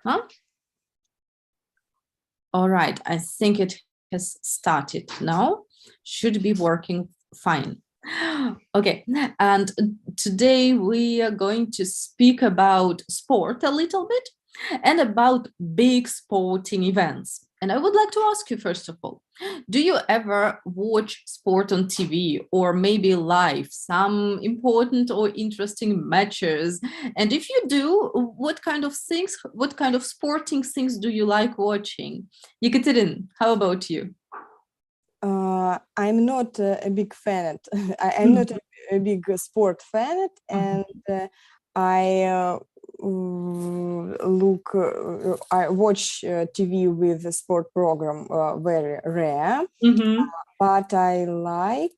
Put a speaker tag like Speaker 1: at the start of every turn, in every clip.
Speaker 1: Huh? All right, I think it has started now. Should be working fine. Okay, and today we are going to speak about sport a little bit and about big sporting events. And I would like to ask you, first of all, do you ever watch sport on TV or maybe live, some important or interesting matches? And if you do, what kind of things, what kind of sporting things do you like watching? Yekaterin, how about you?
Speaker 2: I'm not a big fan. I'm not a big sport fan, and I I watch TV with a sport program very rare, but I like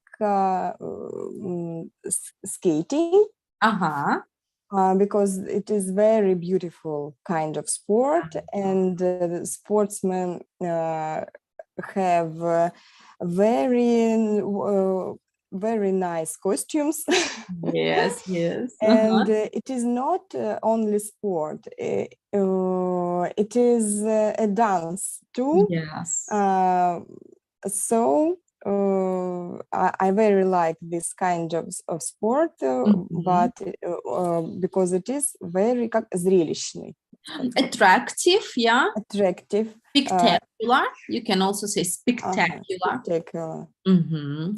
Speaker 2: skating.
Speaker 1: Uh-huh.
Speaker 2: Because it is very beautiful kind of sport, and the sportsmen have very very nice costumes.
Speaker 1: Yes, yes.
Speaker 2: And it is not only sport, it is a dance too.
Speaker 1: Yes.
Speaker 2: So I very like this kind of sport, but because it is very как зрелищный.
Speaker 1: Attractive, yeah.
Speaker 2: Attractive.
Speaker 1: Spectacular. You can also say spectacular.
Speaker 2: Spectacular.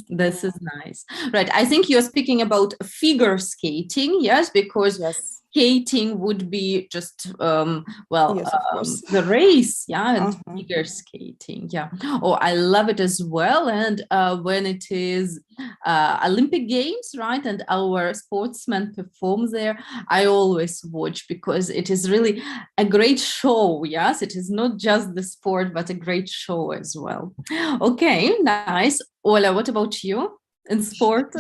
Speaker 1: This is nice. Right. I think you're speaking about figure skating, yes, because
Speaker 2: Yes.
Speaker 1: skating would be just
Speaker 2: Yes, of course.
Speaker 1: the race, yeah, and figure skating, yeah. Oh, I love it as well. And when it is Olympic Games, right, and our sportsmen perform there, I always watch because it is really a great show. Yes, it is not just the sport, but a great show as well. Okay, nice. Ola, what about you in sport?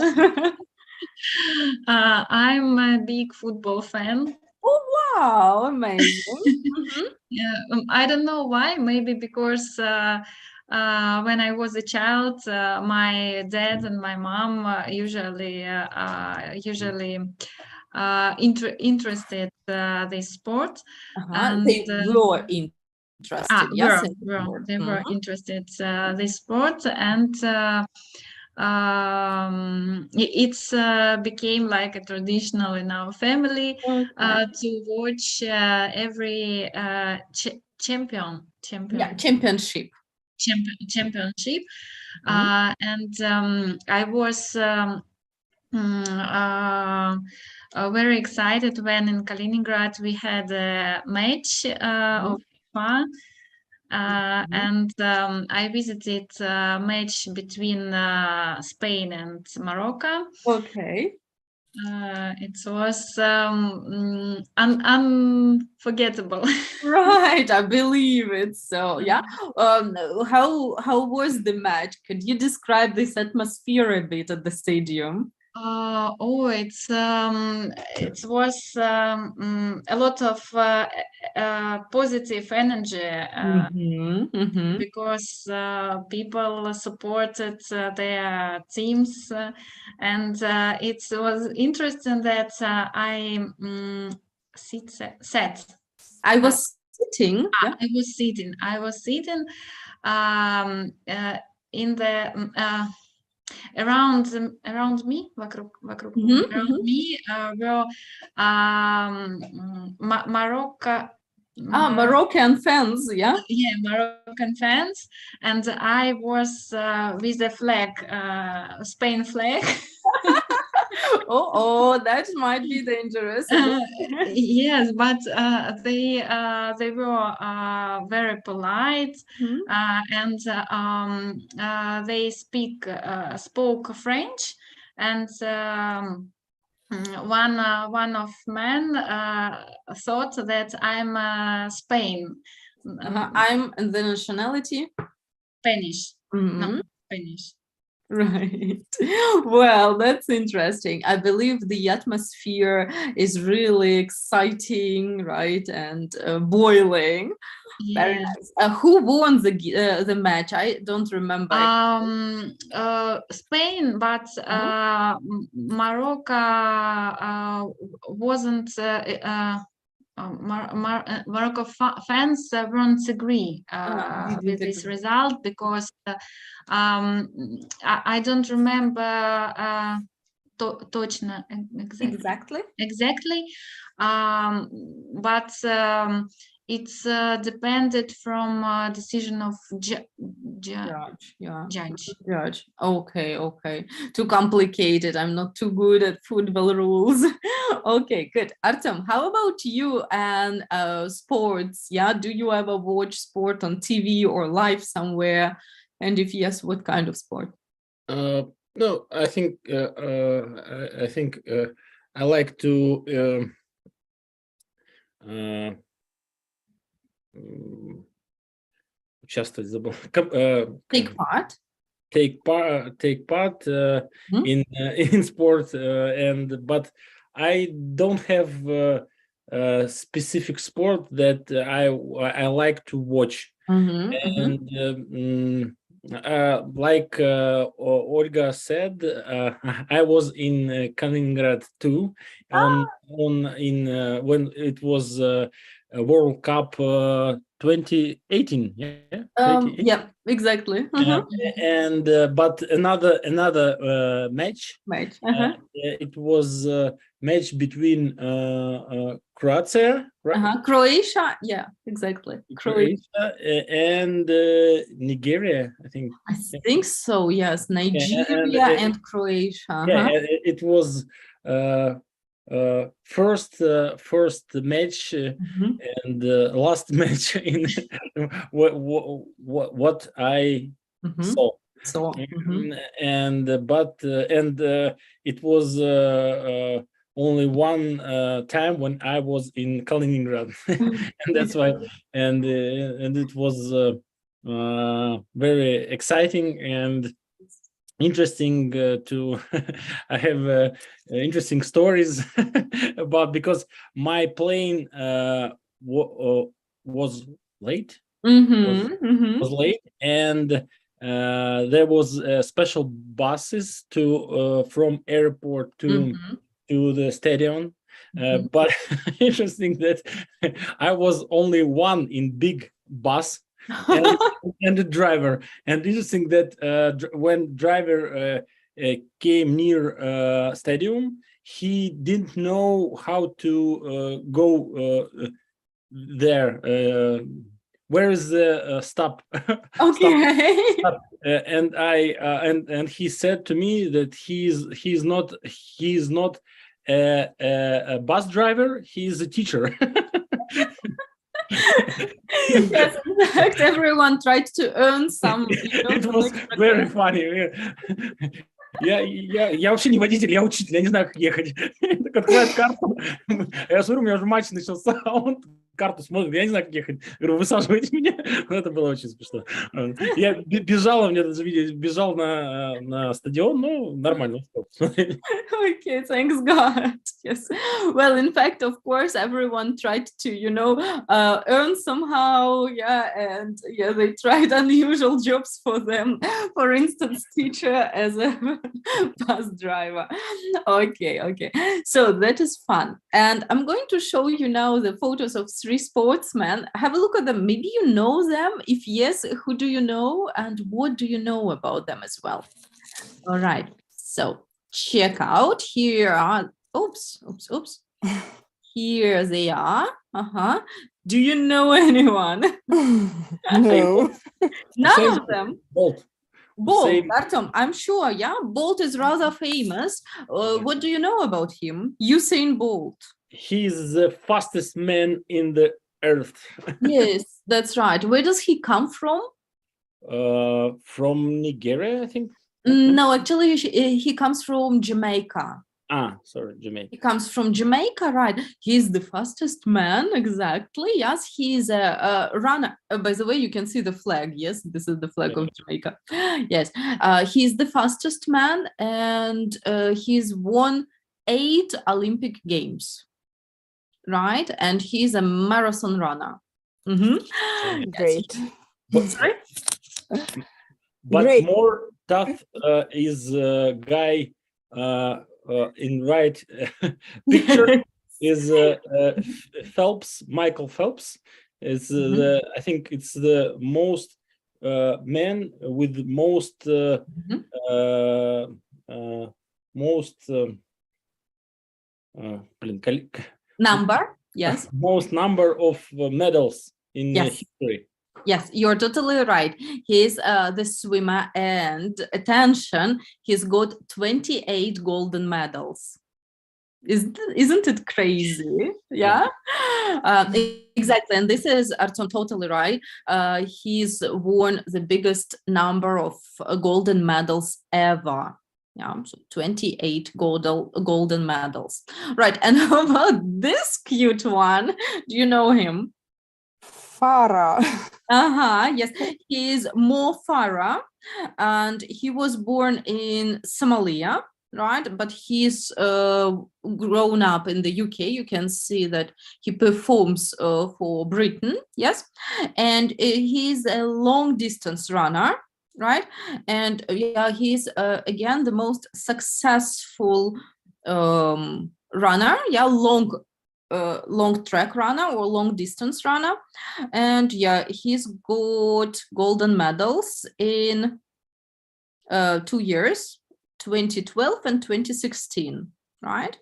Speaker 3: I'm a big football fan.
Speaker 1: Oh, wow, amazing.
Speaker 3: Yeah, I don't know why, maybe because when I was a child, my dad and my mom usually interested this sport, and
Speaker 1: they were interested. Yes,
Speaker 3: they were interested this sport, and it's became like a traditional in our family to watch every championship. And I was very excited when in Kaliningrad we had a match of FIFA. And I visited a match between Spain and Morocco.
Speaker 1: Okay.
Speaker 3: It was unforgettable.
Speaker 1: Right, I believe it. So yeah, how was the match? Could you describe this atmosphere a bit at the stadium?
Speaker 3: It was a lot of positive energy because people supported their teams, and it was interesting that I sat.
Speaker 1: I was sitting.
Speaker 3: Yeah. I was sitting in the around me, around me were
Speaker 1: Moroccan fans, yeah?
Speaker 3: Yeah, Moroccan fans, and I was with the flag, Spain flag.
Speaker 1: Oh, that might be dangerous.
Speaker 3: Yes, but they were very polite, and they spoke French, and one of men thought that I'm Spain.
Speaker 1: I'm the nationality
Speaker 3: Spanish. No, Spanish.
Speaker 1: Right. Well, that's interesting. I believe the atmosphere is really exciting, right, and boiling.
Speaker 3: Yeah.
Speaker 1: Very nice. Who won the match? I don't remember.
Speaker 3: Spain, but Morocco wasn't Morocco fans won't agree with this
Speaker 1: agree.
Speaker 3: result because I don't remember точно exactly, but it's depended from decision of
Speaker 1: judge. Okay, too complicated. I'm not too good at football rules. Okay, good. Artem, how about you and sports? Yeah, do you ever watch sport on TV or live somewhere, and if yes, what kind of sport?
Speaker 4: No, I think I like to участвовать, забыл.
Speaker 1: Take part.
Speaker 4: Take part in sport, but I don't have a specific sport that I like to watch. And like Olga said, I was in Kaliningrad too when it was World Cup 2018.
Speaker 1: Yeah, exactly.
Speaker 4: And but another match. It was a match between Croatia, right?
Speaker 1: Croatia, yeah, exactly.
Speaker 4: Croatia and Nigeria, I think.
Speaker 1: I think so. Yes, Nigeria and Croatia.
Speaker 4: Yeah, it was first match and last match in what I saw. And it was only one time when I was in Kaliningrad, and that's why. And it was very exciting and interesting to I have interesting stories about, because my plane was late. Was late, and there was special buses to from airport to the stadium. But interesting that I was only one in big bus. and the driver, and interesting that when driver came near stadium, he didn't know how to go there. Where is the stop?
Speaker 1: Okay.
Speaker 4: Stop. And he said to me that he's not a bus driver. He's a teacher.
Speaker 1: Yes, in fact, everyone tried to earn some.
Speaker 4: It was very funny. Я вообще не водитель, я учитель, я не знаю, как ехать. Так открывает карту. Я смотрю, у меня уже матч начался, а он карту смотрит, я не знаю, как ехать. Говорю, высаживайте меня. Это было очень смешно. Я бежал, у меня даже видео, бежал на стадион, ну, нормально.
Speaker 1: Okay, thanks God. Yes. Well, in fact, of course, everyone tried to, earn somehow. Yeah, and yeah, they tried unusual jobs for them. For instance, teacher as a bus driver. Okay. So that is fun. And I'm going to show you now the photos of 3 sportsmen. Have a look at them. Maybe you know them. If yes, who do you know and what do you know about them as well? All right. So check out. Here are, oops. Here they are. Do you know anyone?
Speaker 2: No.
Speaker 1: None of them.
Speaker 4: Bolt,
Speaker 1: Artem, I'm sure. Yeah, Bolt is rather famous. What do you know about him? Usain Bolt.
Speaker 4: He's the fastest man in the earth.
Speaker 1: Yes, that's right. Where does he come from?
Speaker 4: From Nigeria, I think.
Speaker 1: No, actually, he comes from Jamaica.
Speaker 4: Sorry, Jamaica.
Speaker 1: He comes from Jamaica, right? He's the fastest man, exactly. Yes, he's a runner. By the way, you can see the flag. Yes, this is the flag of Jamaica. Yes, he's the fastest man, and he's won 8 Olympic Games, right? And he's a marathon runner.
Speaker 2: Great.
Speaker 1: Sorry?
Speaker 4: But
Speaker 2: Great.
Speaker 4: more tough is a guy in right picture. is Phelps, Michael Phelps. It's I think it's the most man with the most
Speaker 1: Number, yes.
Speaker 4: most number of medals in
Speaker 1: Yes.
Speaker 4: history.
Speaker 1: Yes, you're totally right. He's the swimmer, and attention, he's got 28 golden medals. Isn't it crazy? Yeah. Exactly. And this is Artem totally right. He's won the biggest number of golden medals ever. Yeah, so 28 golden medals. Right. And how about this cute one? Do you know him?
Speaker 2: Farah.
Speaker 1: Yes, he is Mo Farah, and he was born in Somalia, right? But he's grown up in the UK. You can see that he performs for Britain, yes, and he's a long distance runner, right? And yeah, he's again the most successful runner, yeah, long track runner or long distance runner, and yeah, he's got golden medals in 2 years, 2012 and 2016, right?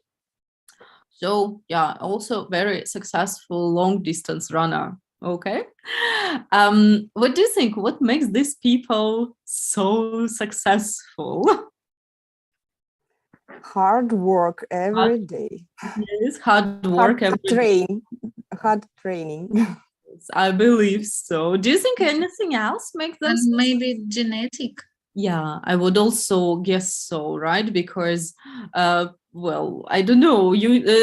Speaker 1: So yeah, also very successful long distance runner. Okay. What do you think? What makes these people so successful?
Speaker 2: Hard work every day.
Speaker 1: Yes, hard work every day.
Speaker 2: Hard training.
Speaker 1: I believe so. Do you think anything else makes them?
Speaker 3: And maybe genetic.
Speaker 1: Yeah, I would also guess so, right? Because, well, I don't know.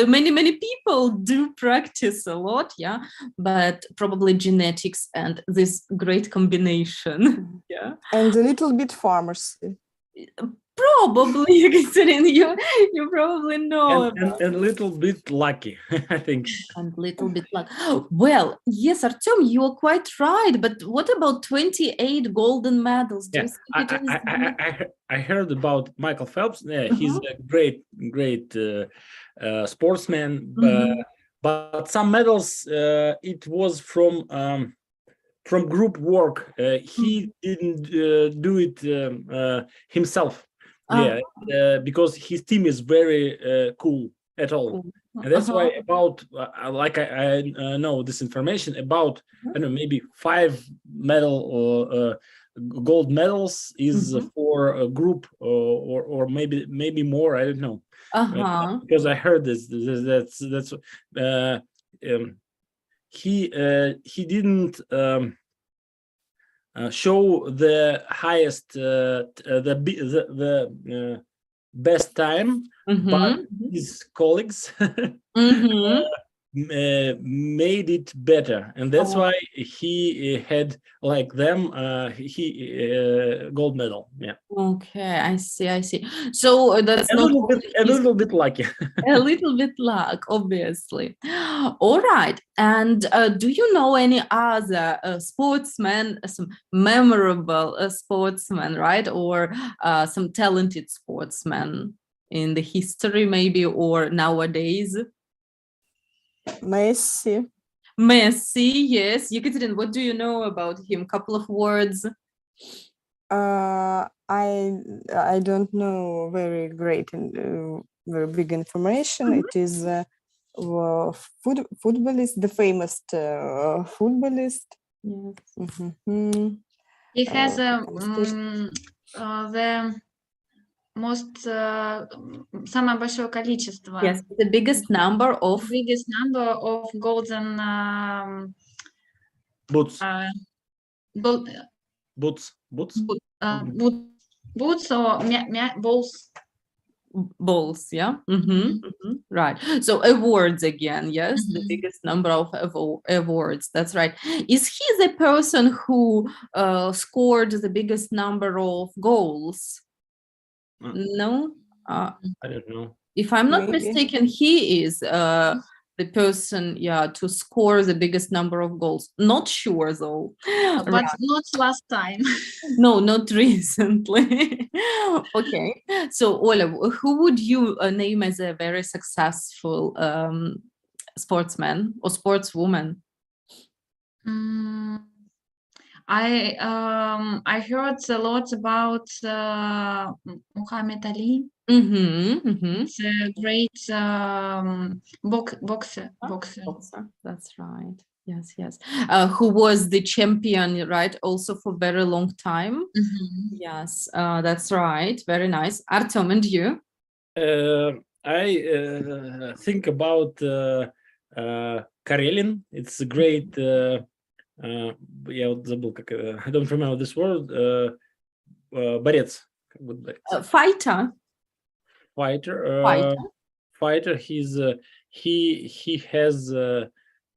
Speaker 1: Many people do practice a lot, yeah, but probably genetics and this great combination, yeah.
Speaker 2: And a little bit pharmacy.
Speaker 1: Probably, considering you probably know
Speaker 4: and a little bit lucky, I think.
Speaker 1: And little bit luck. Well, yes, Artem, you are quite right. But what about 28 golden medals? Do
Speaker 4: Yeah,
Speaker 1: you think it is
Speaker 4: I heard about Michael Phelps. Yeah, he's a great sportsman. But some medals, it was from group work. He didn't do it himself. Yeah, because his team is very cool at all. And that's why about like I know this information about I don't know, maybe 5 medal or gold medals is for a group or maybe more, I don't know. Because I heard this. That's he didn't show the highest the best time, but his colleagues made it better, and that's why he had like them gold medal. Yeah.
Speaker 1: Okay, I see. So that's
Speaker 4: a little bit lucky.
Speaker 1: A little bit luck, obviously. All right. And do you know any other sportsmen, some memorable sportsmen, right? Or some talented sportsmen in the history, maybe, or nowadays?
Speaker 2: Messi,
Speaker 1: yes. Yekaterina, what do you know about him? Couple of words.
Speaker 2: I don't know very great and very big information. It is footballist, the famous footballist.
Speaker 1: Yes.
Speaker 3: He has the most самое большое количество.
Speaker 1: Yes, the biggest number of
Speaker 3: golden
Speaker 4: boots. Boots
Speaker 3: or
Speaker 1: balls, yeah. Right. So awards again, yes, the biggest number of awards. That's right. Is he the person who scored the biggest number of goals? No.
Speaker 4: I don't know.
Speaker 1: If I'm not mistaken, he is. the person, yeah, to score the biggest number of goals. Not sure though.
Speaker 3: But not last time.
Speaker 1: No, not recently. Okay. So, Ola, who would you name as a very successful sportsman or sportswoman?
Speaker 3: I heard a lot about Muhammad Ali. It's a great boxer.
Speaker 1: That's right. Yes, yes. Who was the champion, right? Also for very long time. Yes, that's right. Very nice. Artem, and you?
Speaker 4: I think about Karelin. It's a great. Я вот забыл, как, I don't remember this word. Борец.
Speaker 1: Fighter.
Speaker 4: Fighter. He has I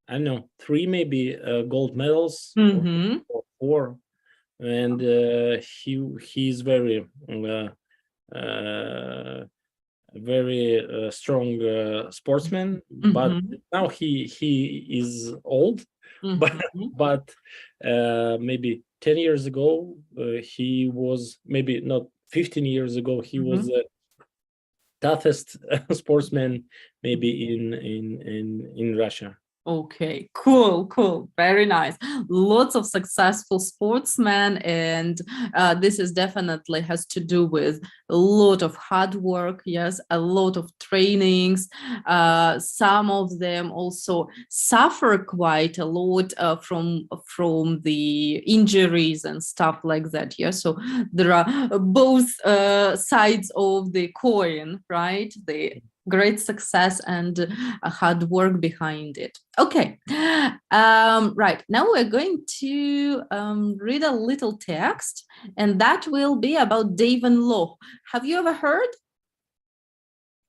Speaker 4: don't know, 3 maybe gold medals or 4, and he's very strong sportsman. But now he is old. But maybe 10 years ago he was, maybe not 15 years ago, he was the toughest sportsman maybe in Russia.
Speaker 1: Okay, cool, very nice. Lots of successful sportsmen, and this is definitely has to do with a lot of hard work. Yes, a lot of trainings. Some of them also suffer quite a lot from the injuries and stuff like that. Yeah, so there are both sides of the coin, right? The great success and hard work behind it. Okay, right, now we're going to read a little text, and that will be about Davin Law. Have you ever heard?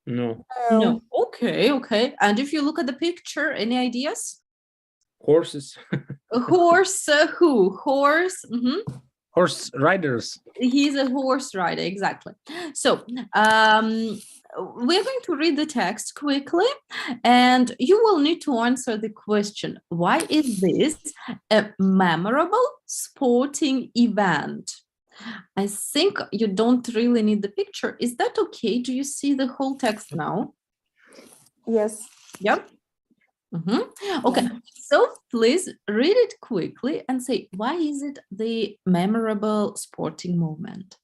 Speaker 4: No.
Speaker 1: No. Okay. And if you look at the picture, any ideas?
Speaker 4: Horses.
Speaker 1: Horse, who? Horse.
Speaker 4: Horse riders.
Speaker 1: He's a horse rider, exactly. So we're going to read the text quickly, and you will need to answer the question, why is this a memorable sporting event? I think you don't really need the picture. Is that okay? Do you see the whole text now?
Speaker 2: Yes.
Speaker 1: Yep. Okay, so please read it quickly and say, why is it the memorable sporting moment?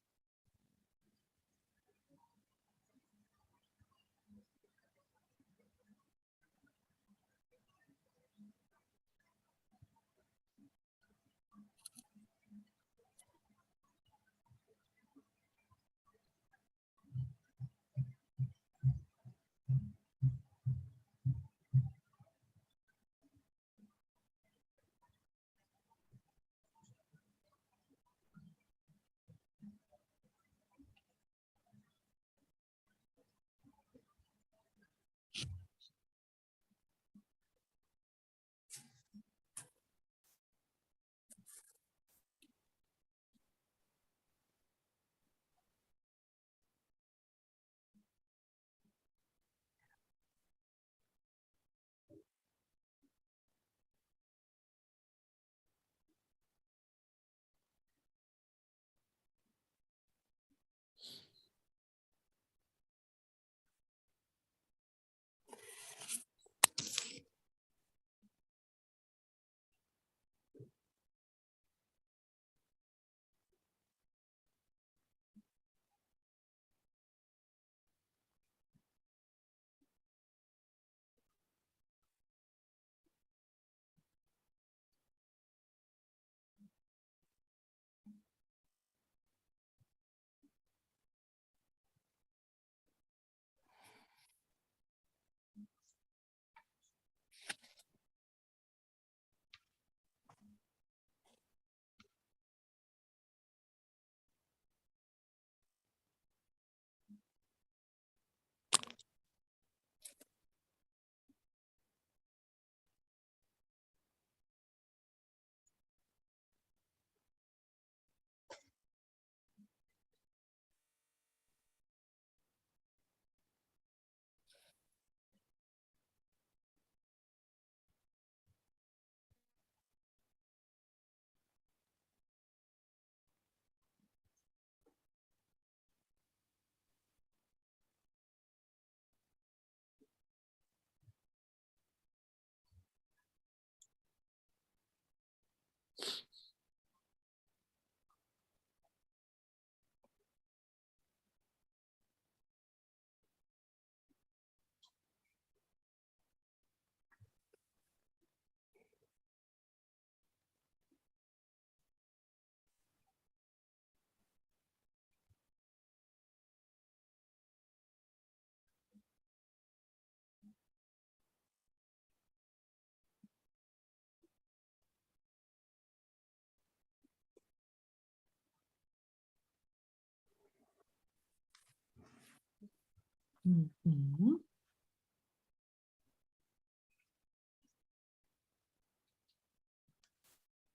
Speaker 1: Mhm.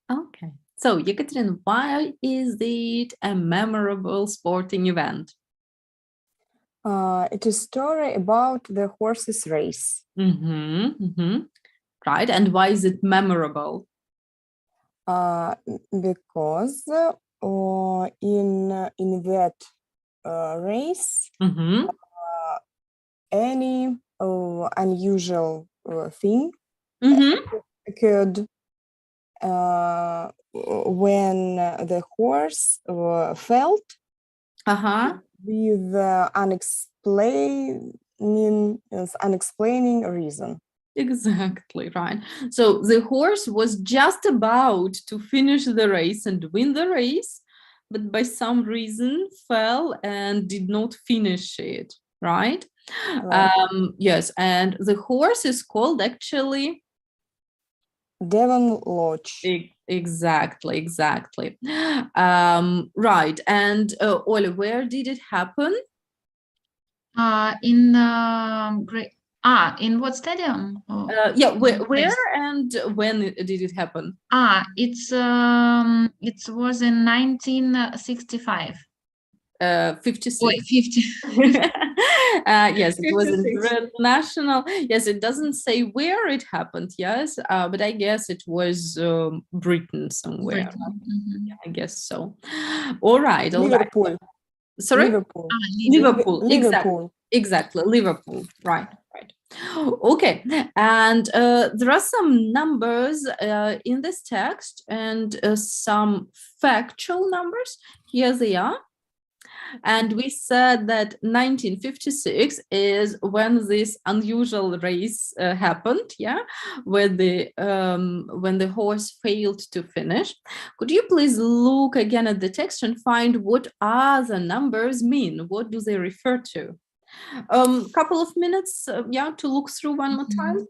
Speaker 1: Okay. So, Yekaterina, why is it a memorable sporting event?
Speaker 2: It is story about the horses race.
Speaker 1: Right. And why is it memorable?
Speaker 2: Because in that race, any unusual thing occurred when the horse felt with unexplaining reason.
Speaker 1: Exactly right. So the horse was just about to finish the race and win the race, but by some reason fell and did not finish it, right? Yes, and the horse is called actually
Speaker 2: Devon Lodge.
Speaker 1: Exactly. Right. And Ola, where did it happen?
Speaker 3: In what stadium?
Speaker 1: Yeah, where and when did it happen?
Speaker 3: It was in 1965.
Speaker 1: 56.
Speaker 3: Wait, 50.
Speaker 1: Yes, it was
Speaker 3: 56.
Speaker 1: international. Yes, it doesn't say where it happened. Yes, but I guess it was Britain somewhere.
Speaker 3: Britain.
Speaker 1: Yeah, I guess so. All right.
Speaker 2: Liverpool.
Speaker 1: Sorry?
Speaker 2: Liverpool.
Speaker 1: Liverpool.
Speaker 2: Liverpool.
Speaker 1: Exactly. Liverpool. Right. Okay. And there are some numbers in this text and some factual numbers. Here they are. And we said that 1956 is when this unusual race happened, yeah, when the horse failed to finish. Could you please look again at the text and find what other numbers mean? What do they refer to? Couple of minutes, yeah, to look through one more time.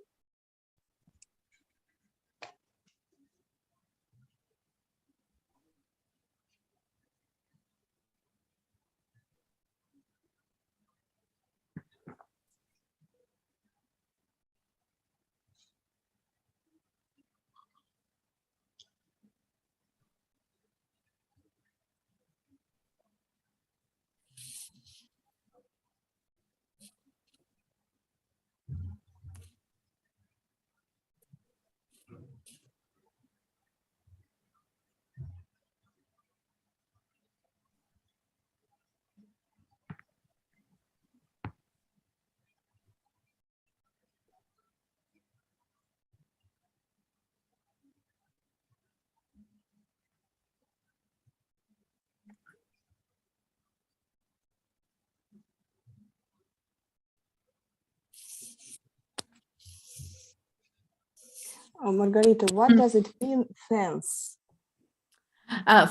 Speaker 2: Margarita, what does it mean, fence?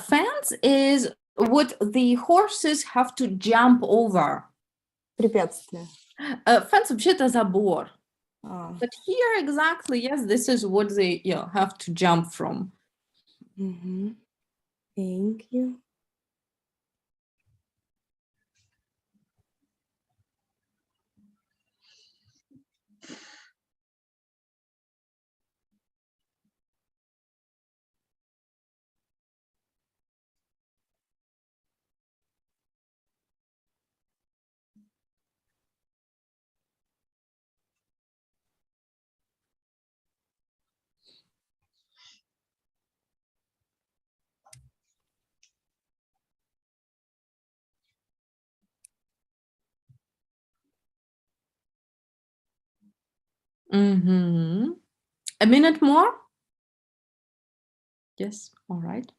Speaker 1: Fence is what the horses have to jump over.
Speaker 2: Препятствие.
Speaker 1: Fence вообще-то забор. But here exactly, yes, this is what they have to jump from.
Speaker 2: Thank you.
Speaker 1: A minute more? Yes, all right.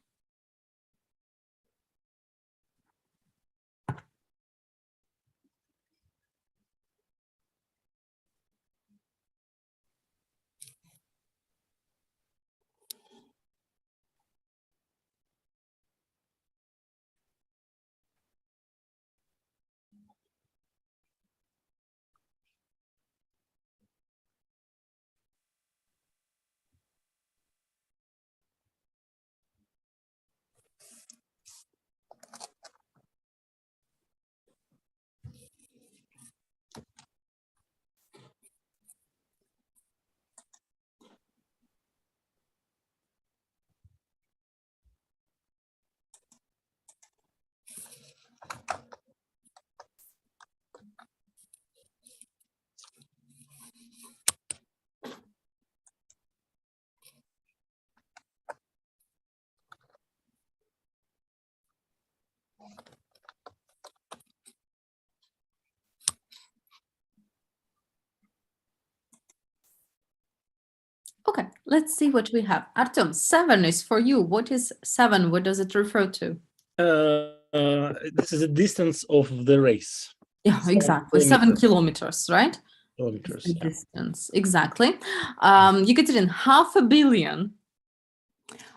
Speaker 1: Let's see what we have. Artem, 7 is for you. What is 7? What does it refer to?
Speaker 4: This is the distance of the race.
Speaker 1: Yeah,
Speaker 4: 7
Speaker 1: exactly. 7 kilometers, right?
Speaker 4: kilometers.
Speaker 1: The
Speaker 4: Yeah.
Speaker 1: distance. Exactly. Yekaterin, 500 million.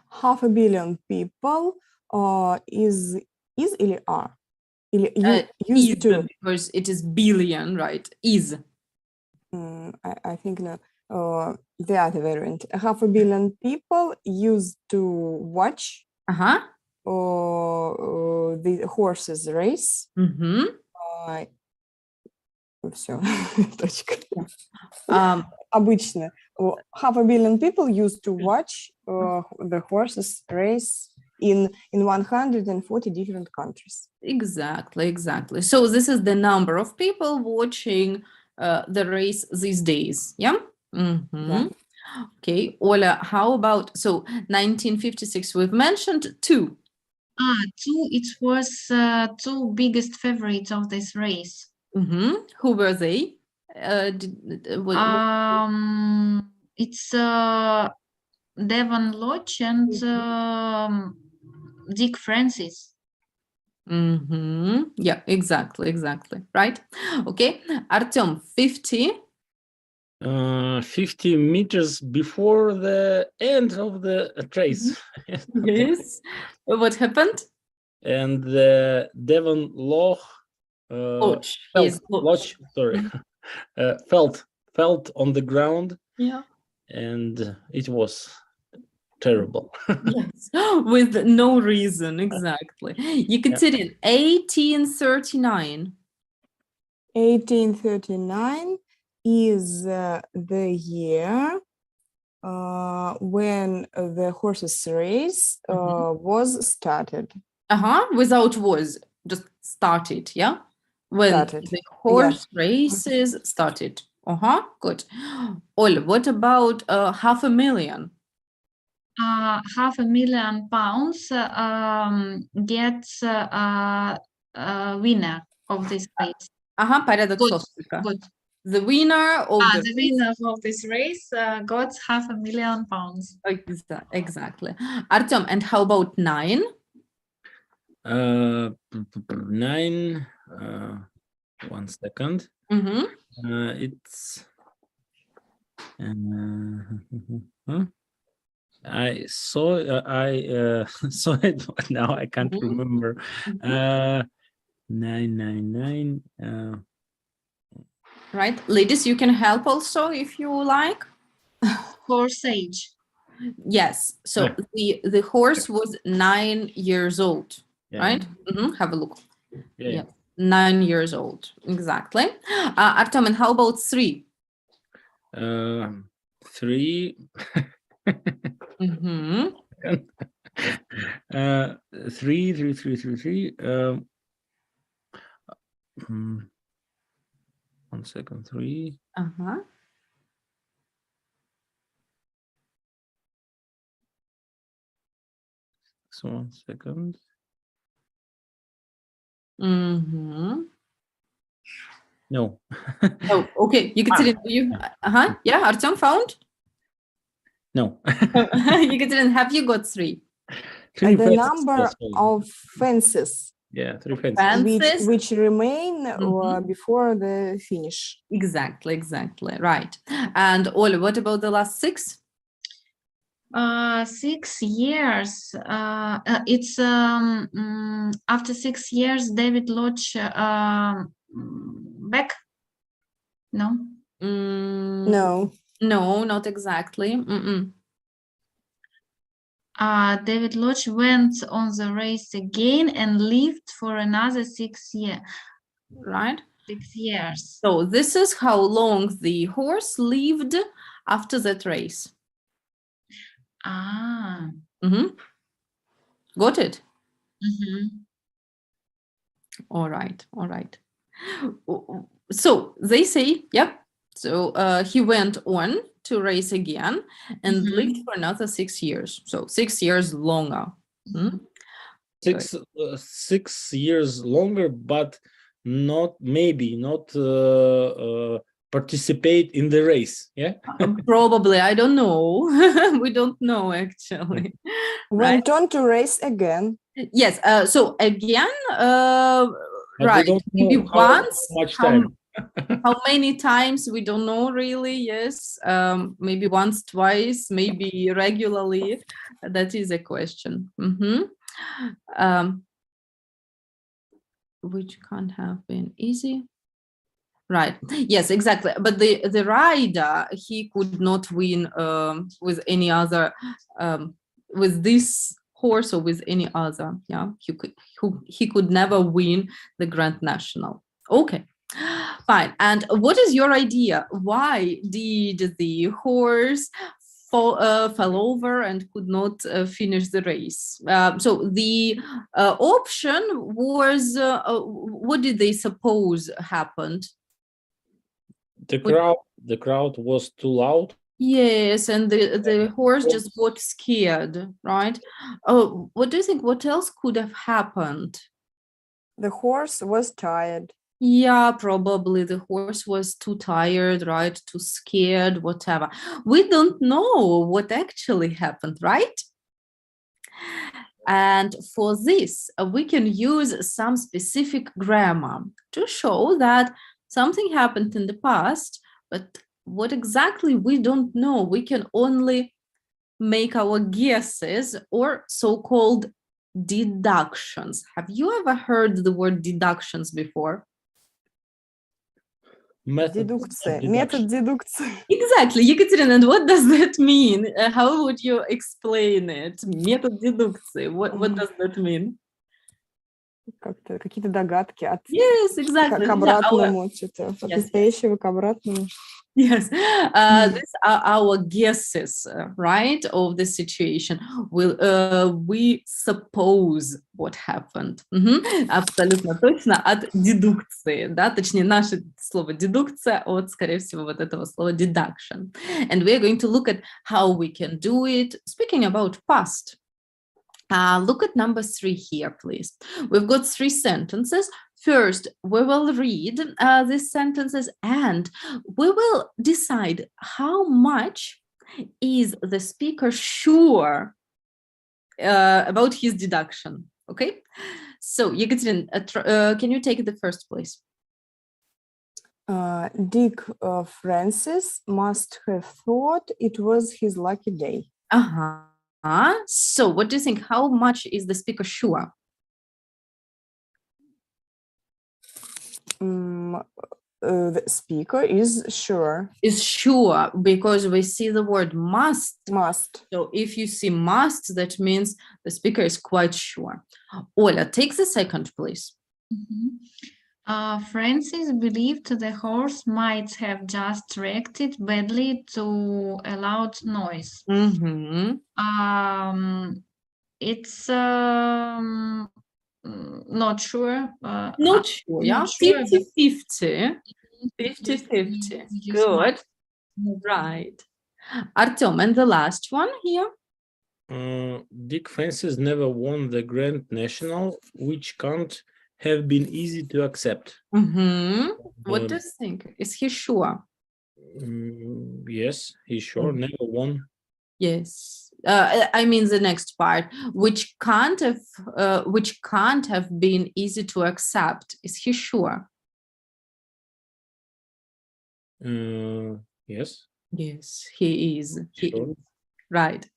Speaker 2: 500 million people is или are? Или
Speaker 1: Is
Speaker 2: used to?
Speaker 1: because it is billion, right? Is.
Speaker 2: I think no. The other variant. 500 million people used to watch
Speaker 1: Uh-huh.
Speaker 2: the horses race.
Speaker 1: Mm-hmm.
Speaker 2: Все, точка.
Speaker 1: Обычно.
Speaker 2: 500 million people used to watch the horses race in 140 different countries.
Speaker 1: Exactly. So this is the number of people watching the race these days. Yeah. Mm-hmm.
Speaker 2: Yeah.
Speaker 1: Okay, Ola, how about, so 1956, we've mentioned 2.
Speaker 3: 2, it was 2 biggest favorites of this race.
Speaker 1: Mm-hmm. Who were they?
Speaker 3: It's Devon Lodge and Dick Francis.
Speaker 1: Mm-hmm. Yeah, exactly. Right. Okay, Artem, 50.
Speaker 4: 50 meters before the end of the race.
Speaker 1: Yes. What happened?
Speaker 4: And the Devon Loch
Speaker 1: Lodge.
Speaker 4: Lodge, sorry, felt on the ground.
Speaker 1: Yeah.
Speaker 4: And it was terrible.
Speaker 1: Yes, with no reason, exactly. Yekaterin, 1839.
Speaker 2: 1839 is the year when the horses race was started.
Speaker 1: Without was, just started, yeah? When
Speaker 2: Started.
Speaker 1: the horse races started. Good. Ola, what about 500,000?
Speaker 3: 500,000 pounds gets winner of this race.
Speaker 1: Порядок слов только.
Speaker 3: Good.
Speaker 1: The winner of
Speaker 3: The winner of this race got 500,000 pounds.
Speaker 1: Exactly. Artem, and how about 9?
Speaker 4: 9. 1 second. It's. I saw saw it, but now I can't remember. 999.
Speaker 1: Right, ladies, you can help also if you like.
Speaker 3: Horse age.
Speaker 1: Yes, so the horse was 9 years old, right? Have a look. Yeah. 9 years old, exactly. Artem, and how about 3?
Speaker 4: 3. 3. 1 second. 3. So 1 second. No.
Speaker 1: Oh, okay. Yekaterin, you yeah, Artem found?
Speaker 2: No.
Speaker 1: Yekaterin, have you got 3?
Speaker 2: The number of fences.
Speaker 4: Yeah, 3 fences.
Speaker 2: Which remain before the finish.
Speaker 1: Exactly. Right. And Ola, what about the last 6?
Speaker 3: 6 years. It's after 6 years, David Lodge back? No.
Speaker 2: No,
Speaker 1: not exactly.
Speaker 3: David Lodge went on the race again and lived for another 6 years.
Speaker 1: Right.
Speaker 3: 6 years.
Speaker 1: So this is how long the horse lived after that race. Got it? All right. So they say, so he went on to race again and lived for another 6 years. So 6 years longer.
Speaker 4: 6 years longer, but not participate in the race. Yeah.
Speaker 1: Probably, I don't know. We don't know actually.
Speaker 2: Went on to race again.
Speaker 1: Yes. So again,
Speaker 4: But we
Speaker 1: right?
Speaker 4: don't
Speaker 1: Maybe
Speaker 4: know how
Speaker 1: once.
Speaker 4: much
Speaker 1: How,
Speaker 4: time.
Speaker 1: how many times we don't know really? Yes. Maybe once, twice, maybe regularly. That is a question. Which can't have been easy. Right. Yes, exactly. But the rider, he could not win with any other with this horse or with any other. Yeah, he could never win the Grand National. Okay, fine. And what is your idea? Why did the horse fell over and could not finish the race? So the option was what did they suppose happened?
Speaker 4: The crowd was too loud.
Speaker 1: Yes, and the horse just got scared, right? Oh, what do you think? What else could have happened?
Speaker 2: The horse was tired.
Speaker 1: Yeah, probably the horse was too tired, right? Too scared, whatever. We don't know what actually happened, right? And for this, we can use some specific grammar to show that something happened in the past, but what exactly we don't know. We can only make our guesses or so-called deductions. Have you ever heard the word deductions before?
Speaker 2: Дедукция. Метод дедукции.
Speaker 1: Exactly, Ekaterina, and what does that mean? How would you explain it? Метод дедукции. What does that mean?
Speaker 2: Как-то какие-то догадки от
Speaker 1: Yes, exactly.
Speaker 2: к обратному, что-то от
Speaker 1: Yes.
Speaker 2: настоящего к обратному.
Speaker 1: Yes, these are our guesses, right, of the situation. We suppose what happened. Абсолютно точно от дедукции, да, точнее наше слово дедукция от, скорее всего, вот этого слова deduction. And we are going to look at how we can do it, speaking about past. Look at number 3 here, please. We've got 3 sentences. First, we will read these sentences and we will decide how much is the speaker sure about his deduction. Okay? So, Yekaterina, can you take the first, please?
Speaker 2: Dick Francis must have thought it was his lucky day.
Speaker 1: So, what do you think? How much is the speaker sure?
Speaker 2: The speaker is sure.
Speaker 1: Is sure because we see the word must.
Speaker 2: Must.
Speaker 1: So if you see must, that means the speaker is quite sure. Ola, take the second, please.
Speaker 3: Francis believed the horse might have just reacted badly to a loud noise. It's not sure.
Speaker 1: Not sure, yeah? 50-50. 50-50. Good. Right. Artem, and the last one here?
Speaker 4: Dick Francis never won the Grand National, which can't have been easy to accept.
Speaker 1: What do you think? Is he sure?
Speaker 4: Yes, he's sure. Never won.
Speaker 1: Yes. I mean the next part, which can't have been easy to accept. Is he sure?
Speaker 4: Yes.
Speaker 1: Yes, he is.
Speaker 4: Sure.
Speaker 1: Right.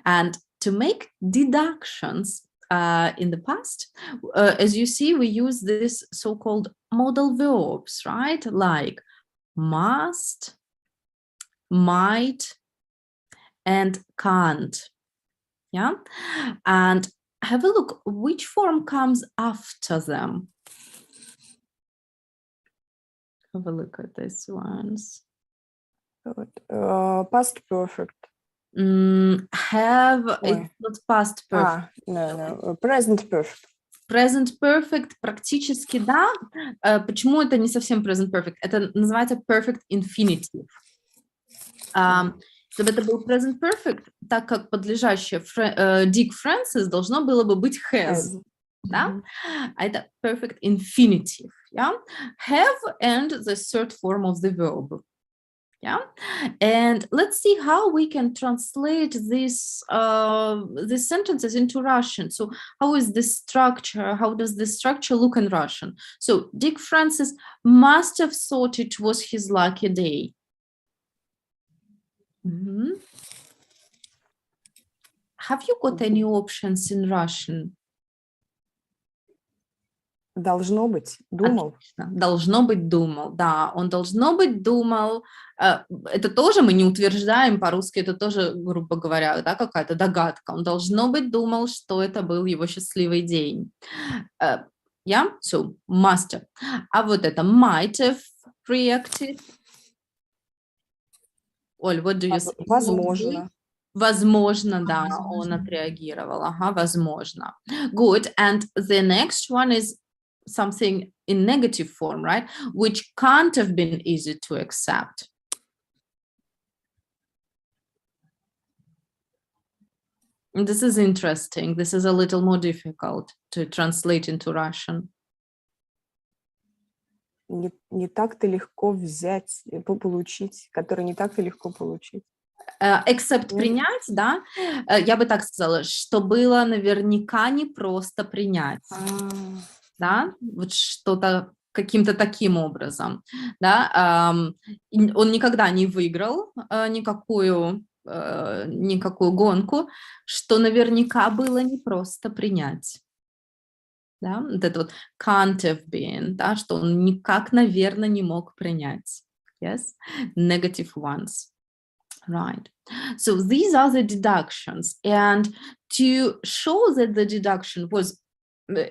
Speaker 1: And to make deductions in the past, as you see, we use this so-called modal verbs, right? Like must, might, and can't. Yeah. And have a look, which form comes after them? Have a look at these ones.
Speaker 2: Past perfect.
Speaker 1: It's not past perfect.
Speaker 2: No. Present perfect.
Speaker 1: Present perfect практически да. Почему это не совсем present perfect? Это называется perfect infinitive. Чтобы это был present perfect, так как подлежащее Dick Francis должно было бы быть has. Да? А это perfect infinitive. yeah, have and the third form of the verb. Yeah, and let's see how we can translate these sentences into Russian. So how is the structure? How does the structure look in Russian? So Dick Francis must have thought it was his lucky day. Mhm. Have you got any options in Russian?
Speaker 2: Должно быть, думал.
Speaker 1: Должно быть думал, да, он должно быть думал. Это тоже мы не утверждаем по-русски, это тоже, грубо говоря, да, какая-то догадка. Он должно быть думал, что это был его счастливый день. Yeah, so must have. А вот это might have reacted. Оль, what do you say?
Speaker 2: Возможно.
Speaker 1: Возможно, да, он отреагировал. Ага, возможно. Good. And the next one is something in negative form, right? Which can't have been easy to accept. And this is interesting. This is a little more difficult to translate into Russian.
Speaker 2: Не так-то легко взять, получить, который не так-то легко получить.
Speaker 1: Except принять, да, я бы так сказала, что было наверняка не просто принять. Да, вот что-то каким-то таким образом, да, он никогда не выиграл никакую гонку, что наверняка было не просто принять, да, вот это вот can't have been, да, что он никак, наверное, не мог принять, yes, negative ones. Right. So these are the deductions, and to show that the deduction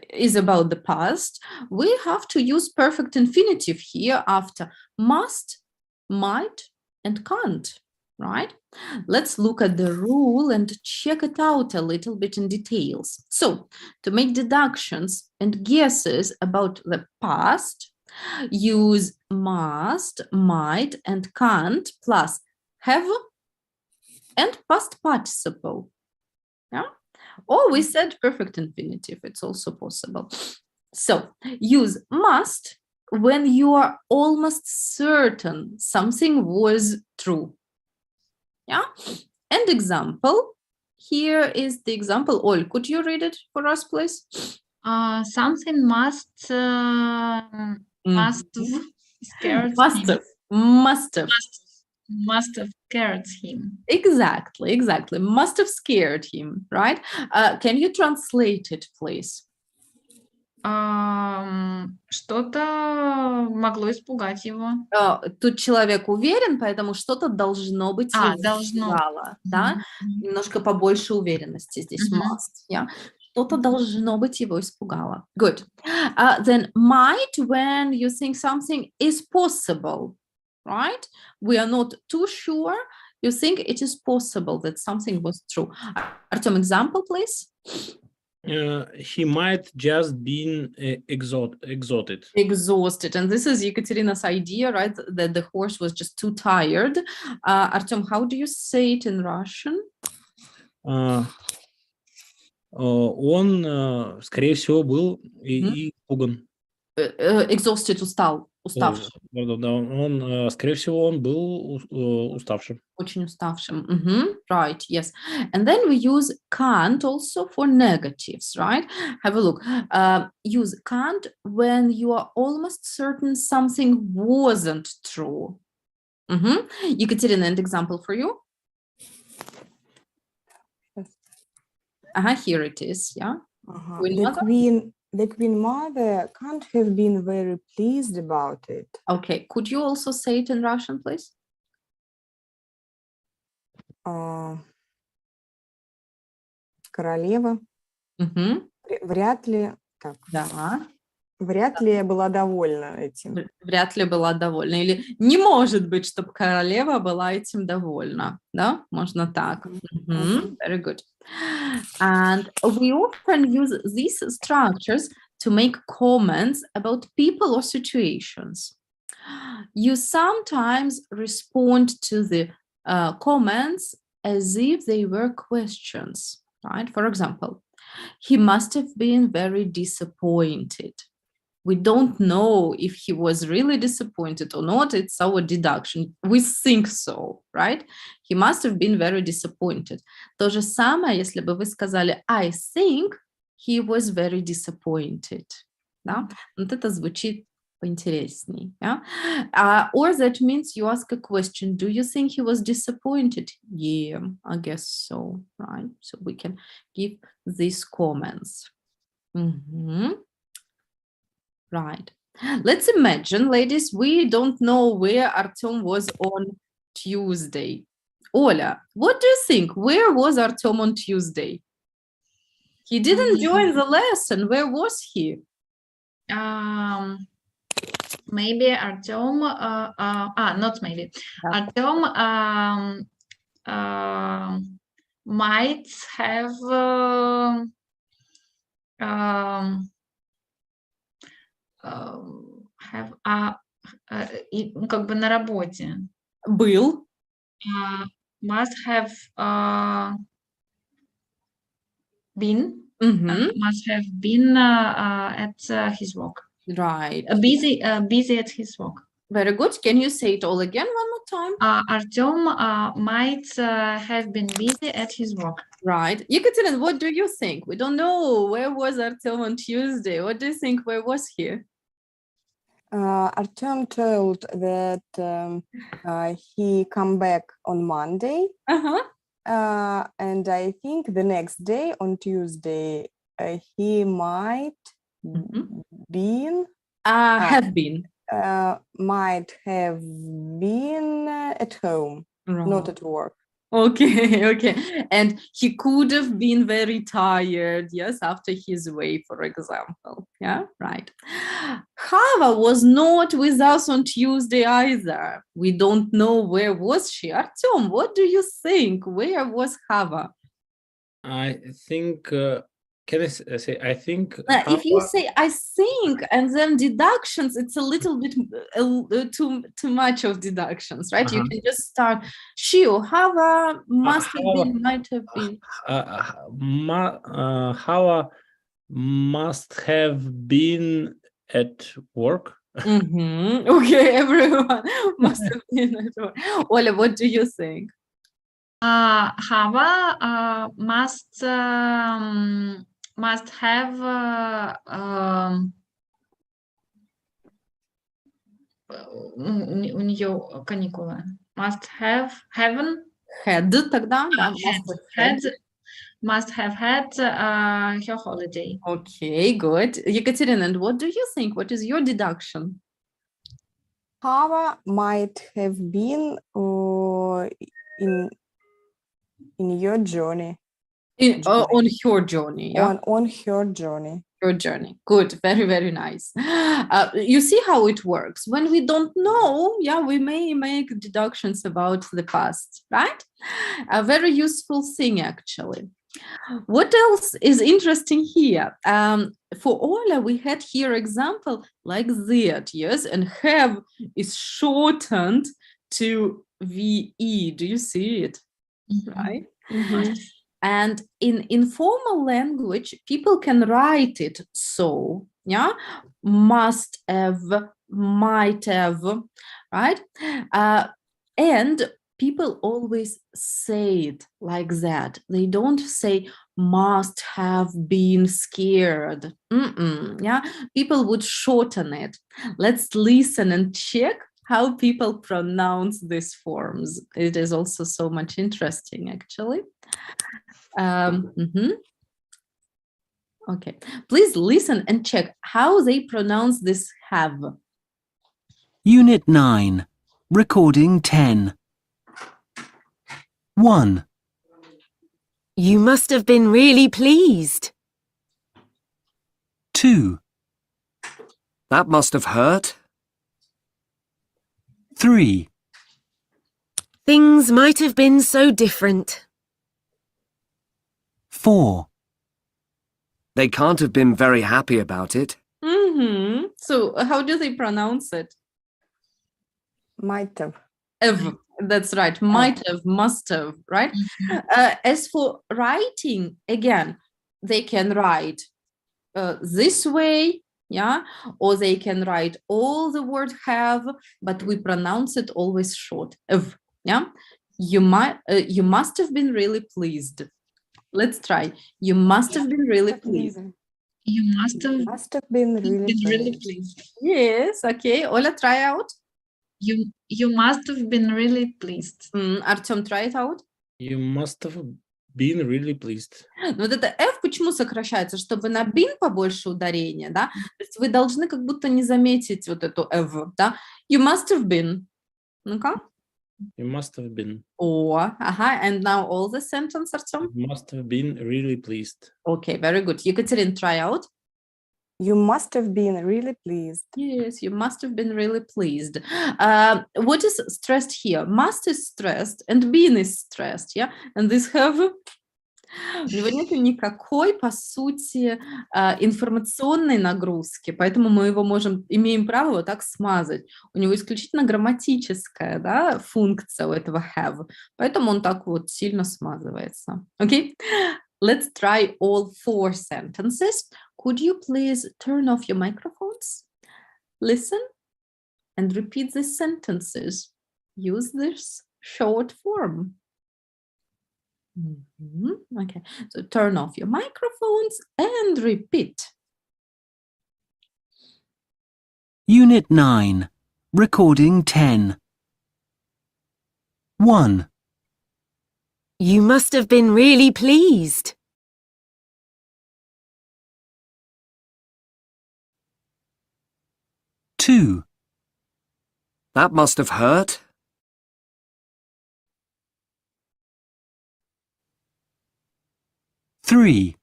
Speaker 1: is about the past, we have to use perfect infinitive here after must, might, and can't, right? Let's look at the rule and check it out a little bit in details. So to make deductions and guesses about the past, use must, might, and can't plus have and past participle. Yeah. Or we said perfect infinitive, it's also possible. So use must when you are almost certain something was true. Yeah. And example, here is the example. Ol, could you read it for us, please?
Speaker 3: Something must scared him. Must have scared him.
Speaker 1: Exactly. Must have scared him, right? Can you translate it, please?
Speaker 3: Что-то могло испугать его.
Speaker 1: Тут человек уверен, поэтому что-то должно быть его испугало, да? Немножко побольше уверенности здесь must, yeah? Что-то должно быть его испугало. Good. Then might when you think something is possible, right? We are not too sure. You think it is possible that something was true. Artem, example, please.
Speaker 4: He might just been exhausted.
Speaker 1: And this is Ekaterina's idea, right? That the horse was just too tired. Artem, how do you say it in Russian?
Speaker 4: Он, скорее всего, был испуган.
Speaker 1: Exhausted, уставший.
Speaker 4: Да, он, скорее всего, он был уставшим.
Speaker 1: Очень уставшим. Right, yes. And then we use can't also for negatives, right? Have a look. Use can't when you are almost certain something wasn't true. Ekaterina, an example for you? Here it is, yeah.
Speaker 2: The Queen Mother can't have been very pleased about it.
Speaker 1: Okay, could you also say it in Russian, please?
Speaker 2: Королева вряд ли была довольна этим.
Speaker 1: Вряд ли была довольна. Или не может быть, чтобы королева была этим довольна. Да? Можно так. Very good. And we often use these structures to make comments about people or situations. You sometimes respond to the comments as if they were questions, right? For example, he must have been very disappointed. we don't know if he was really disappointed or not. It's our deduction. We think so, right? He must have been very disappointed. То же самое, если бы вы сказали, I think he was very disappointed. Да? Вот это звучит поинтересней. Yeah? Or that means you ask a question, do you think he was disappointed? Yeah, I guess so, right? So we can give these comments. Right. Let's imagine, ladies, we don't know where Artem was on Tuesday. Ola, what do you think? Where was Artem on Tuesday? He didn't join the lesson. Where was he?
Speaker 3: Maybe Artem, not maybe.
Speaker 1: Yeah.
Speaker 3: Artem might have как бы на работе.
Speaker 1: Был.
Speaker 3: Must have been. Must have been at his work.
Speaker 1: Right.
Speaker 3: Busy at his work.
Speaker 1: Very good. Can you say it all again one more time?
Speaker 3: Artem might have been busy at his work.
Speaker 1: Right. Yekaterina, what do you think? We don't know. Where was Artem on Tuesday? What do you think? Where was he?
Speaker 2: Artem told that he come back on Monday. And I think the next day, on Tuesday, he might been
Speaker 1: Have been.
Speaker 2: Might have been at home, not at work.
Speaker 1: Okay. And he could have been very tired, yes, after his way, for example. Yeah, right. Hava was not with us on Tuesday either. We don't know where was she. Artem, what do you think? Where was Hava?
Speaker 4: I think, can I say, I think...
Speaker 1: If you say, I think, and then deductions, it's a little bit too much of deductions, right? You can just start, Shio, Hava must have been, might have been.
Speaker 4: Hava must have been at work.
Speaker 1: Okay, everyone must have been at work. Ola, what do you think?
Speaker 3: Hava must have у нее каникулы. Must have
Speaker 1: Had тогда, да,
Speaker 3: must have had her holiday.
Speaker 1: Okay, good. Yekaterina, and what do you think? What is your deduction?
Speaker 2: Hava might have been in your journey.
Speaker 1: On her journey, yeah?
Speaker 2: On her journey.
Speaker 1: Your journey. Good, very, very nice. You see how it works. When we don't know, yeah, we may make deductions about the past, right? A very useful thing, actually. What else is interesting here? For Ola, we had here example like that, yes, and have is shortened to VE. Do you see it? Right? And in informal language, people can write it so, yeah, must have, might have, right? And people always say it like that. They don't say must have been scared. Yeah, people would shorten it. Let's listen and check how people pronounce these forms. It is also so much interesting, actually. Okay, please listen and check how they pronounce this have.
Speaker 5: Unit 9, Recording 10. 1.
Speaker 6: You must have been really pleased.
Speaker 5: 2.
Speaker 7: That must have hurt.
Speaker 5: 3.
Speaker 6: Things might have been so different.
Speaker 5: 4.
Speaker 7: They can't have been very happy about it.
Speaker 1: So how do they pronounce it?
Speaker 2: Might have.
Speaker 1: That's right. Might have, must have, right? As for writing, again, they can write this way yeah, or they can write all the word have, but we pronounce it always short. Yeah, you must have been really pleased. Let's try. You must have been really pleased.
Speaker 3: You must have
Speaker 2: Must have been really
Speaker 3: been really
Speaker 2: pleased.
Speaker 3: pleased.
Speaker 1: Yes, okay. Ola, try out.
Speaker 3: You must have been really pleased.
Speaker 1: Артем, try it out.
Speaker 4: You must have been really pleased.
Speaker 1: Ну, вот это F почему сокращается? Чтобы на been побольше ударения, да? То есть вы должны как будто не заметить вот эту F, да? You must have been. Ну-ка.
Speaker 4: You must have been.
Speaker 1: О, ага. And now all the sentence, Артем.
Speaker 4: You must have been really pleased.
Speaker 1: Okay, very good. Екатерин, try out.
Speaker 2: You must have been really pleased.
Speaker 1: Yes, you must have been really pleased. What is stressed here? Must is stressed and been is stressed, yeah? And this have... У него нет никакой, по сути, информационной нагрузки, поэтому мы его имеем право вот так смазать. У него исключительно грамматическая, да, функция у этого have, поэтому он так вот сильно смазывается. Okay? Let's try all 4 sentences. Could you please turn off your microphones? Listen and repeat these sentences. Use this short form. Okay, so turn off your microphones and repeat.
Speaker 5: Unit 9, Recording 10. 1.
Speaker 6: You must have been really pleased.
Speaker 5: 2.
Speaker 7: That must have hurt.
Speaker 5: 3.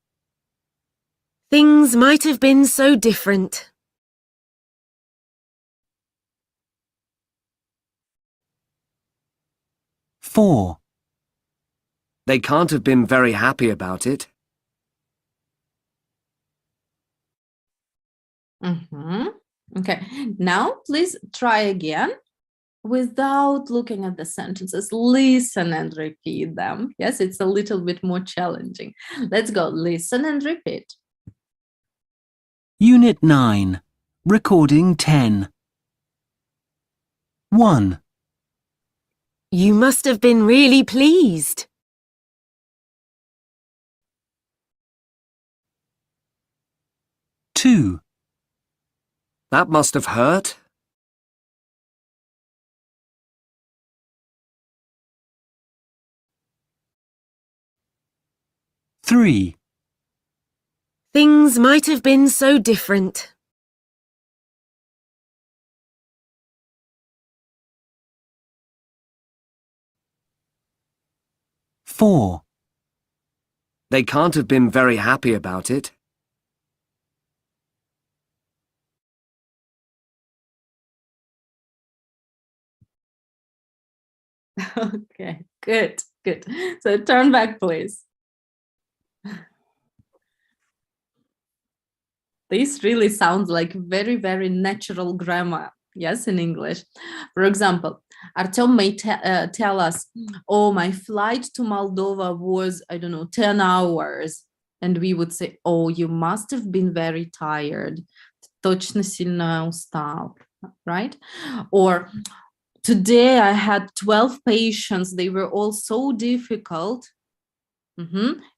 Speaker 6: Things might have been so different.
Speaker 5: 4.
Speaker 7: They can't have been very happy about it.
Speaker 1: Okay, now please try again without looking at the sentences. Listen and repeat them. Yes, it's a little bit more challenging. Let's go. Listen and repeat.
Speaker 5: Unit 9, Recording 10. 1.
Speaker 6: You must have been really pleased.
Speaker 5: 2.
Speaker 7: That must have hurt.
Speaker 5: 3.
Speaker 6: Things might have been so different.
Speaker 5: 4.
Speaker 7: They can't have been very happy about it.
Speaker 1: Okay, good, good. So turn back, please. This really sounds like very, very natural grammar, yes, in English. For example, Artem may tell us, oh, my flight to Moldova was, I don't know, 10 hours. And we would say, oh, you must have been very tired. Точно сильно устал, right? Or today I had 12 patients. They were all so difficult.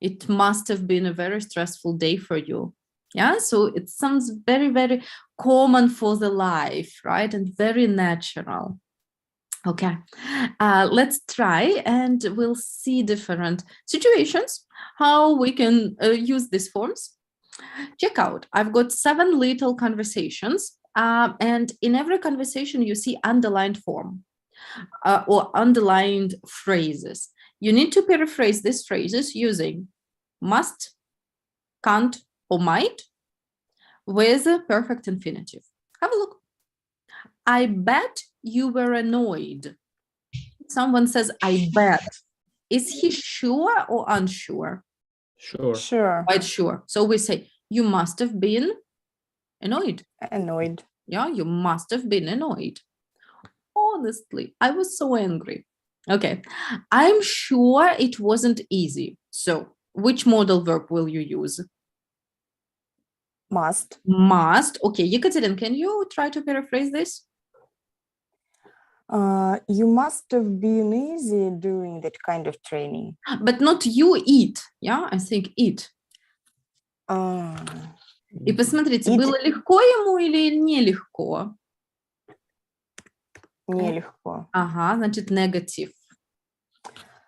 Speaker 1: It must have been a very stressful day for you. Yeah, so it sounds very, very common for the life, right? And very natural. Okay, let's try and we'll see different situations, how we can use these forms. Check out, I've got 7 little conversations, and in every conversation you see underlined form or underlined phrases. You need to paraphrase these phrases using must, can't, or might with a perfect infinitive. Have a look. I bet you were annoyed. Someone says, I bet. Is he sure or unsure?
Speaker 4: Sure.
Speaker 2: Sure.
Speaker 1: Quite sure. So we say, you must have been annoyed.
Speaker 2: Annoyed.
Speaker 1: Yeah, you must have been annoyed. Honestly, I was so angry. Okay, I'm sure it wasn't easy. So which modal verb will you use?
Speaker 2: Must.
Speaker 1: Must. Okay, Yekaterin, can you try to paraphrase this?
Speaker 2: You must have been easy doing that kind of training.
Speaker 1: But not you eat, yeah? I think eat. И посмотрите,
Speaker 2: Eat.
Speaker 1: было легко ему или нелегко?
Speaker 2: Нелегко.
Speaker 1: Ага, значит, negative.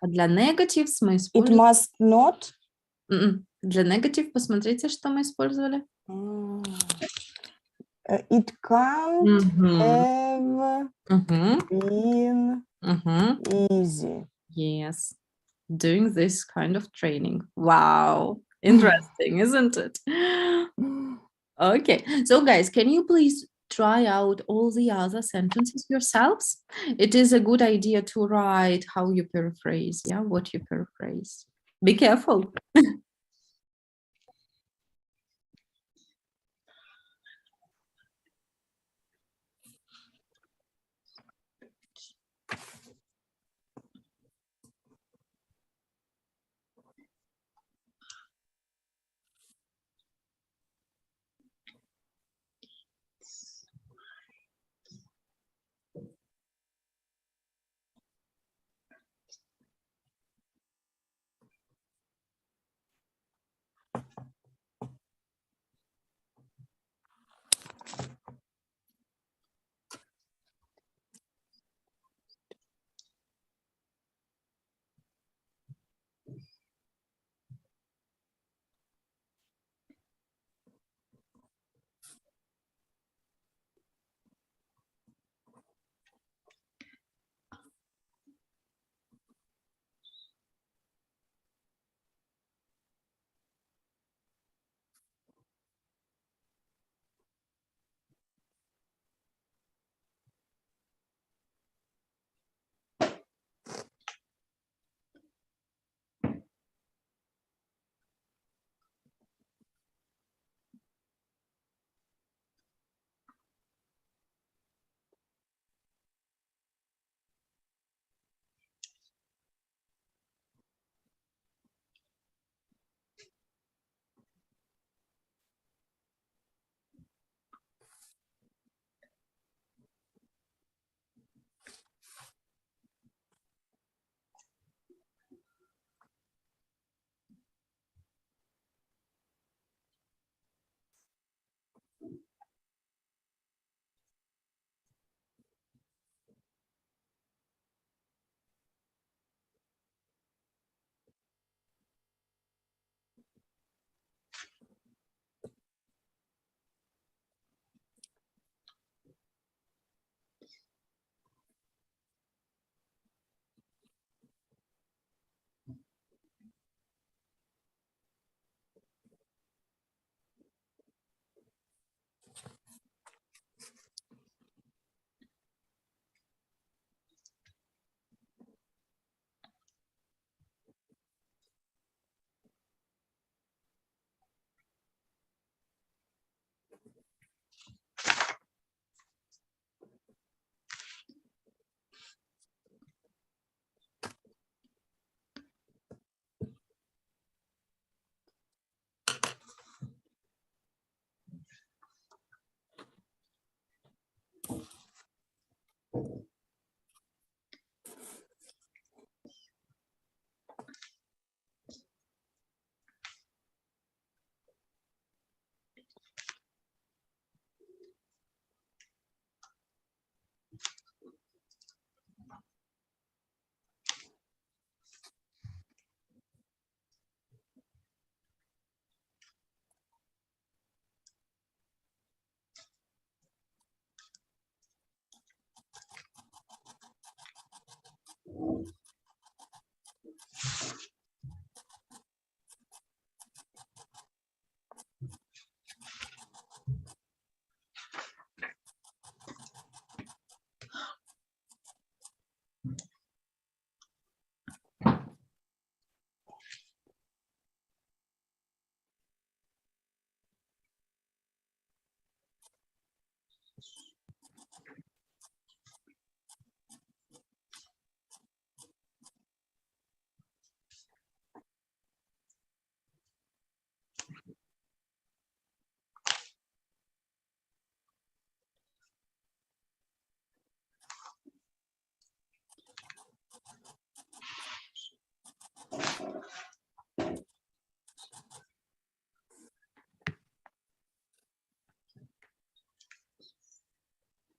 Speaker 1: А для negatives мы
Speaker 2: It
Speaker 1: используем...
Speaker 2: must not.
Speaker 1: Для negative посмотрите, что мы использовали.
Speaker 2: It can't have been easy.
Speaker 1: Yes, doing this kind of training. Wow, interesting, isn't it? Okay, so guys, can you please try out all the other sentences yourselves? It is a good idea to write how you paraphrase, yeah, what you paraphrase. Be careful.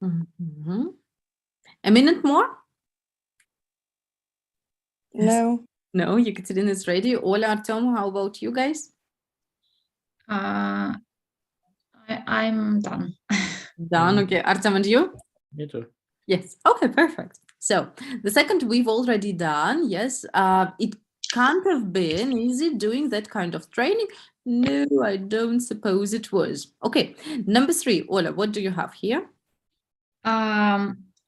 Speaker 1: Mhm. A minute more?
Speaker 2: No.
Speaker 1: No, Yekaterina is ready. Ola, Artem, how about you guys?
Speaker 3: I'm done.
Speaker 1: Done. Okay. Artem, and you?
Speaker 4: Me too.
Speaker 1: Yes. Okay, perfect. So the second we've already done. Yes. It can't have been easy doing that kind of training. No, I don't suppose it was. Okay. Number 3, Ola, what do you have here?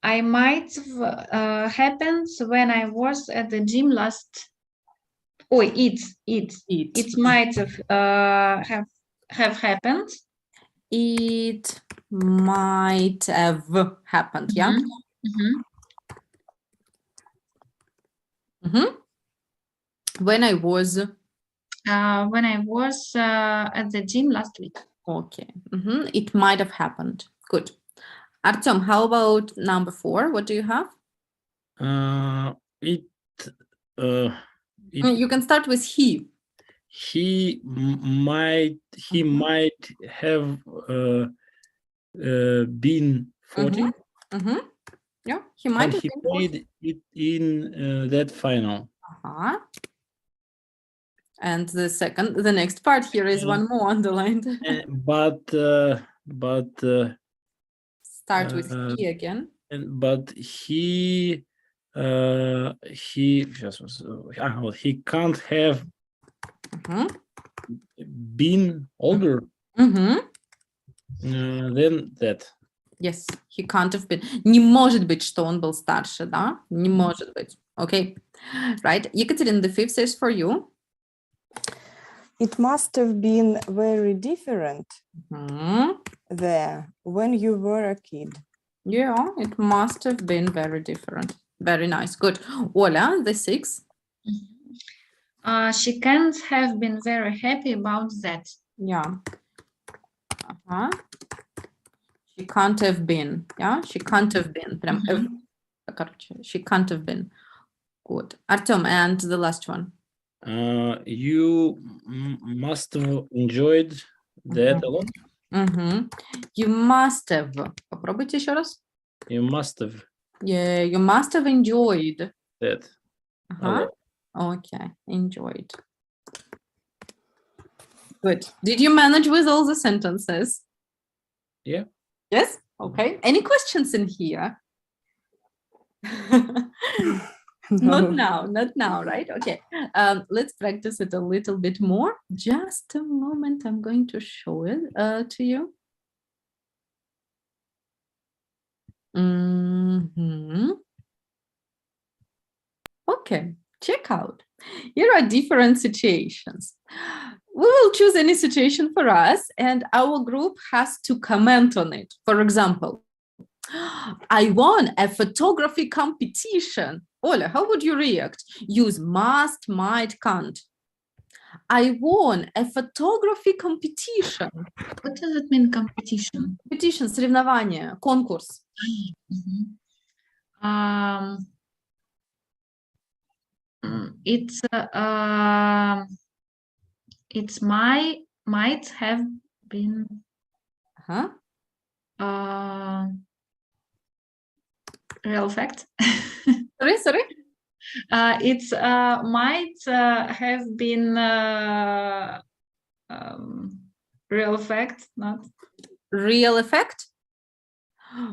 Speaker 3: I might have happened when I was at the gym last. Oh, it might have happened.
Speaker 1: It might have happened. Yeah.
Speaker 3: Mhm.
Speaker 1: Mhm. When I was.
Speaker 3: When I was at the gym last week.
Speaker 1: Okay. It might have happened. Good. Artem, how about number 4? What do you have?
Speaker 4: It
Speaker 1: You can start with he.
Speaker 4: he might have been 40
Speaker 1: Yeah, he
Speaker 4: when
Speaker 1: might have
Speaker 4: he
Speaker 1: been 40.
Speaker 4: played it in that final.
Speaker 1: Uh-huh. And the next part here is one more underlined.
Speaker 4: But
Speaker 1: Start with he again.
Speaker 4: but he can't have been older than that.
Speaker 1: Yes, he can't have been. Не может быть, что он был старше, да? Не может быть. Okay. Right. Yekaterina, the 5th is for you.
Speaker 2: It must have been very different there when you were a kid.
Speaker 1: Yeah, it must have been very different. Very nice. Good. Ola, the 6th.
Speaker 3: She can't have been very happy about that.
Speaker 1: Yeah. She can't have been. Yeah, she can't have been. Прям короче, she can't have been. Good. Artem, and the last one.
Speaker 4: You must have enjoyed that a lot.
Speaker 1: You must have. Попробуйте еще раз.
Speaker 4: You must have
Speaker 1: Yeah, you must have enjoyed.
Speaker 4: that a lot.
Speaker 1: Okay, enjoyed. Good. Did you manage with all the sentences?
Speaker 4: Yeah.
Speaker 1: Yes? Okay. Any questions in here? Not now, right? Okay. Let's practice it a little bit more. Just a moment. I'm going to show it to you. Okay, check out. Here are different situations. We will choose any situation for us, and our group has to comment on it. For example, I won a photography competition. Ola, how would you react? Use must, might, can't. I won a photography competition.
Speaker 3: What does it mean, competition?
Speaker 1: Competition, соревнование, конкурс.
Speaker 3: It's might have been real fact.
Speaker 1: Sorry.
Speaker 3: It's might have been real fact, not
Speaker 1: real effect.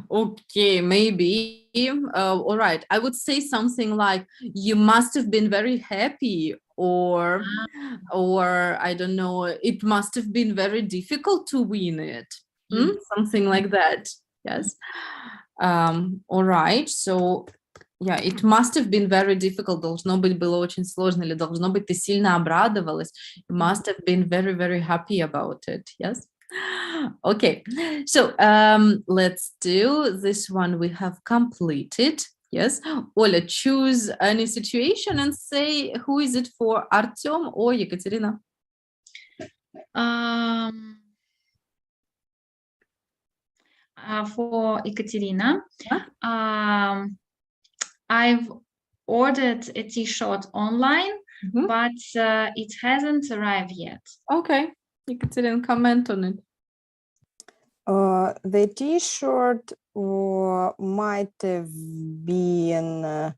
Speaker 1: Okay, maybe. All right. I would say something like, you must have been very happy, or I don't know, it must have been very difficult to win it. Something like that. Yes. All right. So, yeah, it must have been very difficult. Должно быть было очень сложно, или должно быть ты сильно обрадовалась. You must have been very, very happy about it. Yes. Okay, so let's do this one. We have completed. Yes. Ola, choose any situation and say who is it for, Artem or Yekaterina?
Speaker 3: For Ekaterina. I've ordered a t-shirt online, but it hasn't arrived yet.
Speaker 1: Okay, Yekaterina, comment on it.
Speaker 2: The T-shirt might have been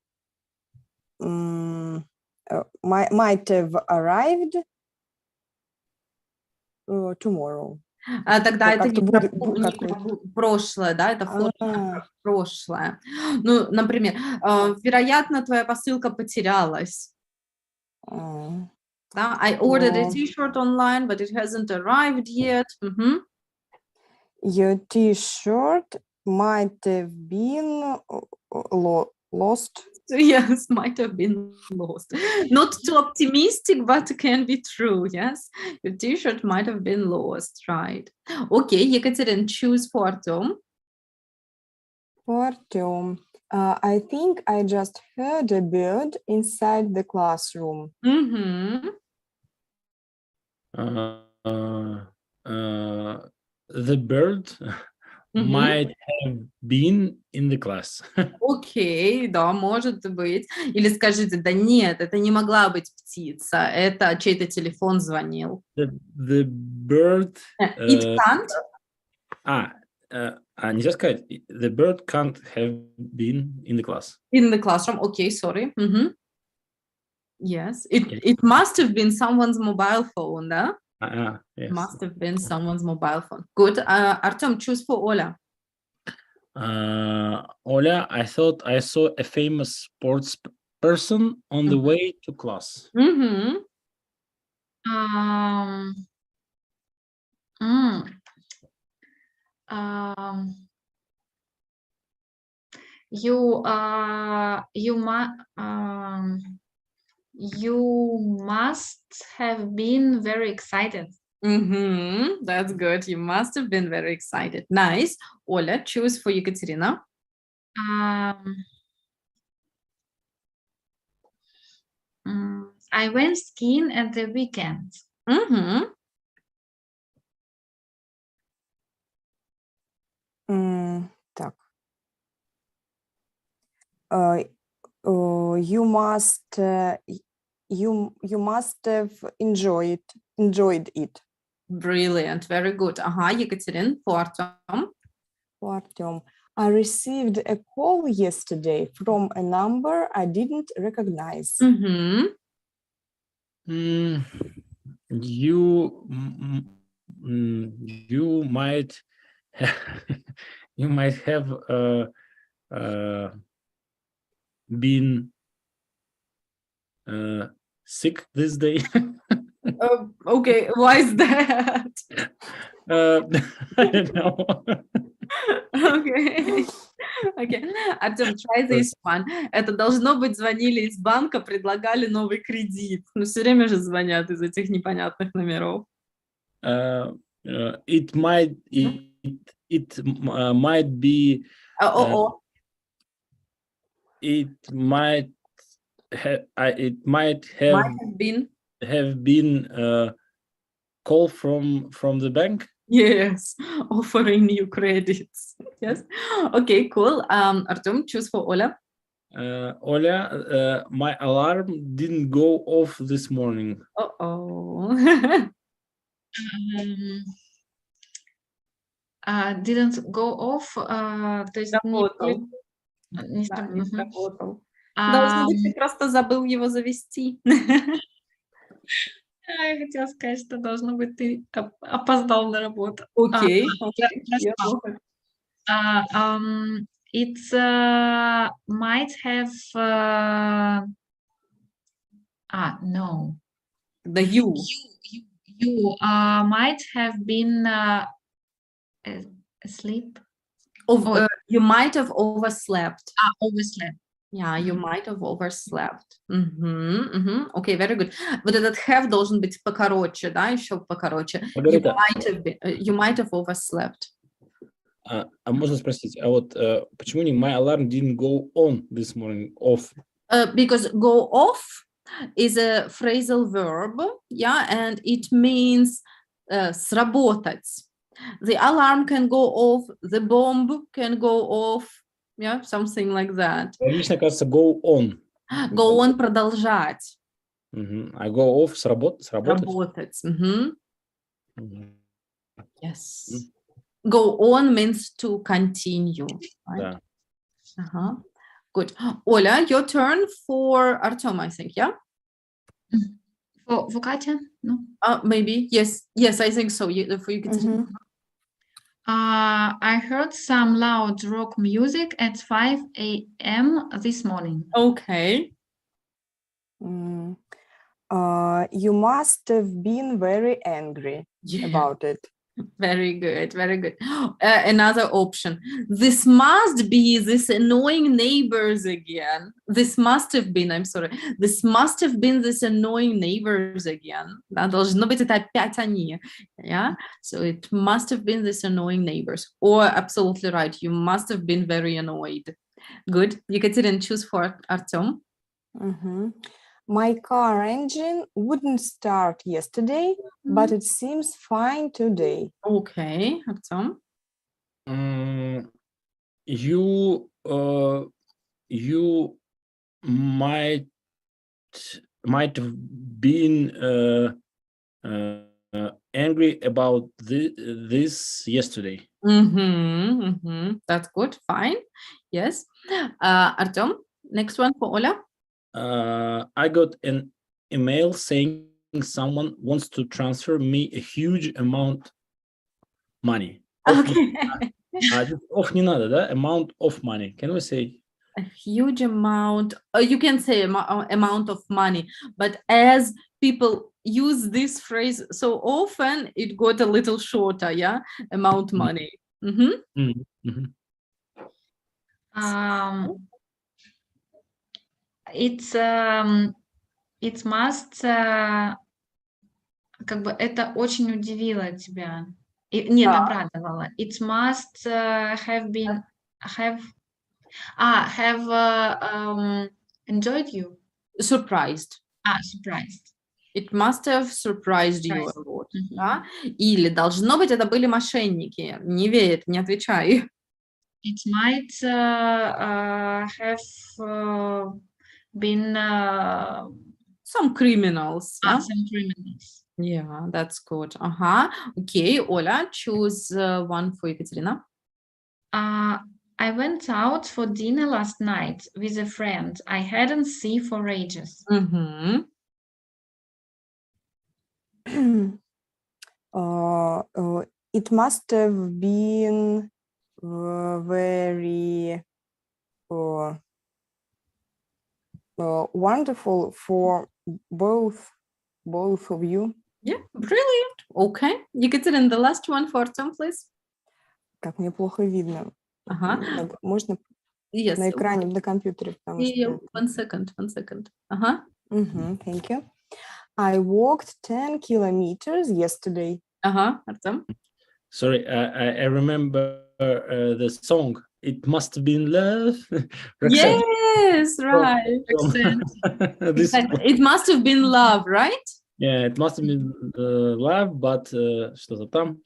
Speaker 2: might have arrived tomorrow.
Speaker 1: Тогда это
Speaker 2: Как-то
Speaker 1: не
Speaker 2: будет,
Speaker 1: не прошлое, да, это форма
Speaker 2: А,
Speaker 1: прошлое. Ну, например, вероятно, твоя посылка потерялась.
Speaker 2: а,
Speaker 1: Да? I ordered a
Speaker 2: Ну.
Speaker 1: T-shirt online, but it hasn't arrived yet. Мгм.
Speaker 2: Your T-shirt might have been lost.
Speaker 1: Yes, might have been lost. Not too optimistic, but can be true. Yes, your T-shirt might have been lost, right? Okay, Екатерин, choose for Artem.
Speaker 2: For Artem, I think I just heard a bird inside the classroom.
Speaker 1: Мгм.
Speaker 4: The bird
Speaker 1: Мгм.
Speaker 4: might have been in the class.
Speaker 1: Окей, да, может быть. Или скажите, да нет, это не могла быть птица, это чей-то телефон звонил.
Speaker 4: The bird...
Speaker 1: It can't?
Speaker 4: Нельзя сказать, the bird can't have been in the class.
Speaker 1: In the classroom. Okay, sorry. Мгм. Yes, it must have been someone's mobile phone, да?
Speaker 4: Yes.
Speaker 1: Must have been someone's mobile phone. Good. Artem, choose for Ola.
Speaker 4: Oля, I thought I saw a famous sports person on the way to class.
Speaker 1: Мгм.
Speaker 3: Um, mm, um, you must have been very excited.
Speaker 1: Мгм. That's good. You must have been very excited. Nice. Ola, choose for Екатерина.
Speaker 3: I went skiing at the weekend.
Speaker 1: Мгм.
Speaker 2: Так. You must have enjoyed it.
Speaker 1: Brilliant. Very good. Ага, Екатерин, for Artem.
Speaker 2: For Artem, I received a call yesterday from a number I didn't recognize.
Speaker 1: Мгм.
Speaker 4: You might have been sick this day.
Speaker 1: Okay, why is that?
Speaker 4: I don't know.
Speaker 1: Okay. Okay. Артем, try this one. Это должно быть звонили из банка, предлагали новый кредит. Ну, все время же звонят из этих непонятных номеров.
Speaker 4: It might be
Speaker 1: О-о-о.
Speaker 4: it might have
Speaker 1: Might have been.
Speaker 4: Call from the bank.
Speaker 1: Yes, offering you credits. Yes. Okay, cool. Артем, choose for Ola.
Speaker 4: Oля, my alarm didn't go off this morning.
Speaker 1: Uh-oh.
Speaker 3: Didn't go off. То есть
Speaker 1: Работал.
Speaker 3: не
Speaker 1: Да,
Speaker 3: сраб-
Speaker 1: не
Speaker 3: Мгм.
Speaker 1: сработал. Должно быть, ты просто забыл его завести.
Speaker 3: Я хотела сказать, что должно быть ты опоздал на работу.
Speaker 1: Окей.
Speaker 3: Я
Speaker 1: Хорошо.
Speaker 3: It's might have no.
Speaker 1: The you.
Speaker 3: You might have been asleep.
Speaker 1: You might have overslept.
Speaker 3: Overslept.
Speaker 1: Yeah, you might have overslept. Окей, very good. Вот этот have должен быть покороче, да, еще покороче. You might have overslept.
Speaker 4: А можно спросить, а вот почему не my alarm didn't go on this morning, off?
Speaker 1: Because go off is a phrasal verb, yeah, and it means сработать. The alarm can go off, the bomb can go off, yeah, something like that.
Speaker 4: Лично кажется go on.
Speaker 1: Go on, продолжать.
Speaker 4: А go off сработать?
Speaker 1: Работать. Yes. Go on means to continue. Right?
Speaker 4: Да.
Speaker 1: Uh-huh. Good. Ola, your turn for Artem, I think, yeah?
Speaker 3: For Katya? No.
Speaker 1: Maybe. Yes, I think so. For you, Katerina.
Speaker 3: I heard some loud rock music at 5 a.m. this morning.
Speaker 1: Okay.
Speaker 2: You must have been very angry
Speaker 1: Yeah.
Speaker 2: about it.
Speaker 1: Very good, very good. Another option. This must be this annoying neighbors again. This must have been, I'm sorry. This must have been this annoying neighbors again. Да, должно быть это опять они. Yeah? So it must have been this annoying neighbors. Or absolutely right. You must have been very annoyed. Good. Екатерина, choose for Artem.
Speaker 2: My car engine wouldn't start yesterday, but it seems fine today.
Speaker 1: Okay, Artem.
Speaker 4: You might have been angry about this yesterday.
Speaker 1: That's good. Fine. Yes. Artem, next one for Ola.
Speaker 4: I got an email saying someone wants to transfer me a huge amount money.
Speaker 1: Okay.
Speaker 4: Of не надо, да? Amount of money. Can we say?
Speaker 1: A huge amount. You can say amount of money, but as people use this phrase so often, it got a little shorter. Yeah, amount money.
Speaker 3: It must, как бы это очень удивило тебя. Нет, обрадовало. It must have been, have enjoyed you.
Speaker 1: Surprised.
Speaker 3: Surprised.
Speaker 1: It must have surprised you a lot. Да? Или должно быть, это были мошенники. Не верь, не отвечай.
Speaker 3: It might have been
Speaker 1: some criminals. Yeah?
Speaker 3: Some criminals.
Speaker 1: Yeah, that's good. Okay, Ola, choose one for Ekaterina.
Speaker 3: I went out for dinner last night with a friend I hadn't seen for ages.
Speaker 2: It must have been very wonderful for both of you.
Speaker 1: Yeah, brilliant. Okay. Екатерина, the last one for Artem, please.
Speaker 2: Как мне плохо видно. Можно на экране на компьютере, потому что...
Speaker 1: One second.
Speaker 2: Thank you. I walked 10 kilometers yesterday.
Speaker 1: Artem.
Speaker 4: Sorry, I remember the song. It must have been love.
Speaker 1: Yes, right. It must have been love, right?
Speaker 4: Yeah, it must have been love, but что-то там.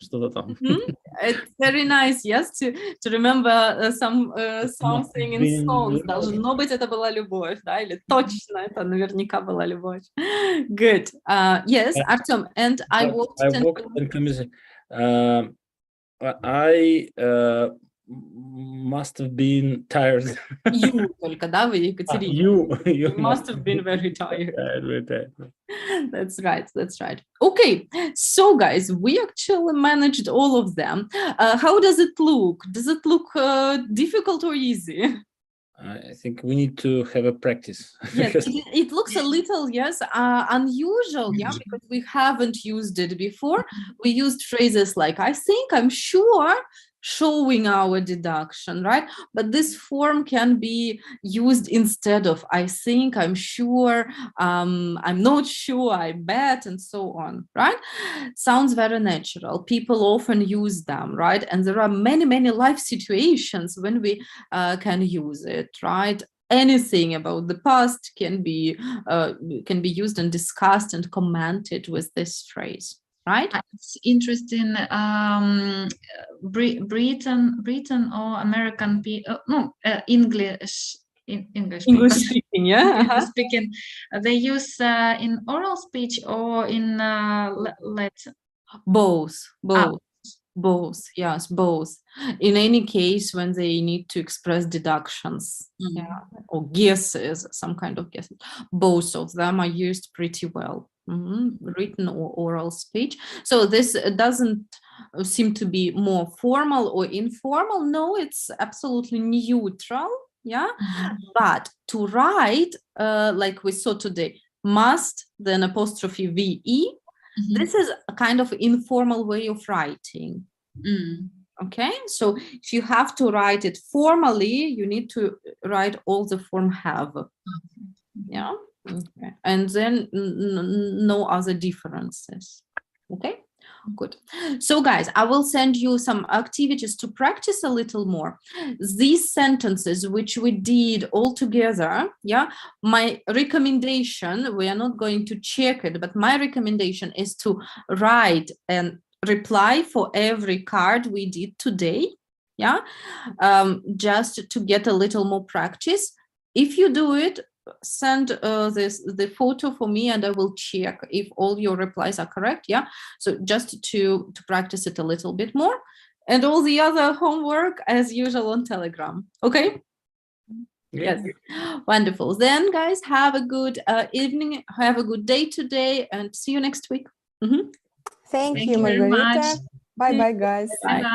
Speaker 1: It's very nice, yes, to remember something in songs. Должно быть, это была любовь, да, или точно это наверняка была любовь. Good. Yes, Artem, and I walked 10
Speaker 4: kilometers. I must have been tired.
Speaker 1: You только, да, вы, Екатерина? You must have been very tired. That's right. Okay, so guys, we actually managed all of them. How does it look? Does it look difficult or easy?
Speaker 4: I think we need to have a practice.
Speaker 1: Yes, it looks a little, unusual, because we haven't used it before. We used phrases like I think, I'm sure, showing our deduction, right? But this form can be used instead of I think, I'm sure, I'm not sure, I bet, and so on, right? Sounds very natural. People often use them, right? And there are many, many life situations when we can use it, right? Anything about the past can be used and discussed and commented with this phrase. Right?
Speaker 3: It's interesting. Britain or American people, English
Speaker 1: speaking, yeah.
Speaker 3: Speaking. They use in oral speech or in letter.
Speaker 1: Both. Both, yes, both. In any case, when they need to express deductions, yeah, or guesses, some kind of guesses, both of them are used pretty well, written or oral speech. So this doesn't seem to be more formal or informal. No, it's absolutely neutral, yeah. But to write, like we saw today, must, then apostrophe VE, this is a kind of informal way of writing. Okay, so if you have to write it formally, you need to write all the form have. Yeah, okay. And then no other differences. Okay, good. So guys, I will send you some activities to practice a little more. These sentences which we did all together, yeah, my recommendation, we are not going to check it, but my recommendation is to write and reply for every card we did today, yeah, just to get a little more practice. If you do it, send the photo for me and I will check if all your replies are correct, yeah. So just to practice it a little bit more, and all the other homework as usual on Telegram. Okay. Yes, wonderful. Then guys, have a good evening, have a good day today, and see you next week.
Speaker 2: Thank
Speaker 3: Thank
Speaker 2: you,
Speaker 3: you very
Speaker 2: Margarita.
Speaker 3: much.
Speaker 2: Bye bye, guys.
Speaker 1: Bye.
Speaker 3: Bye.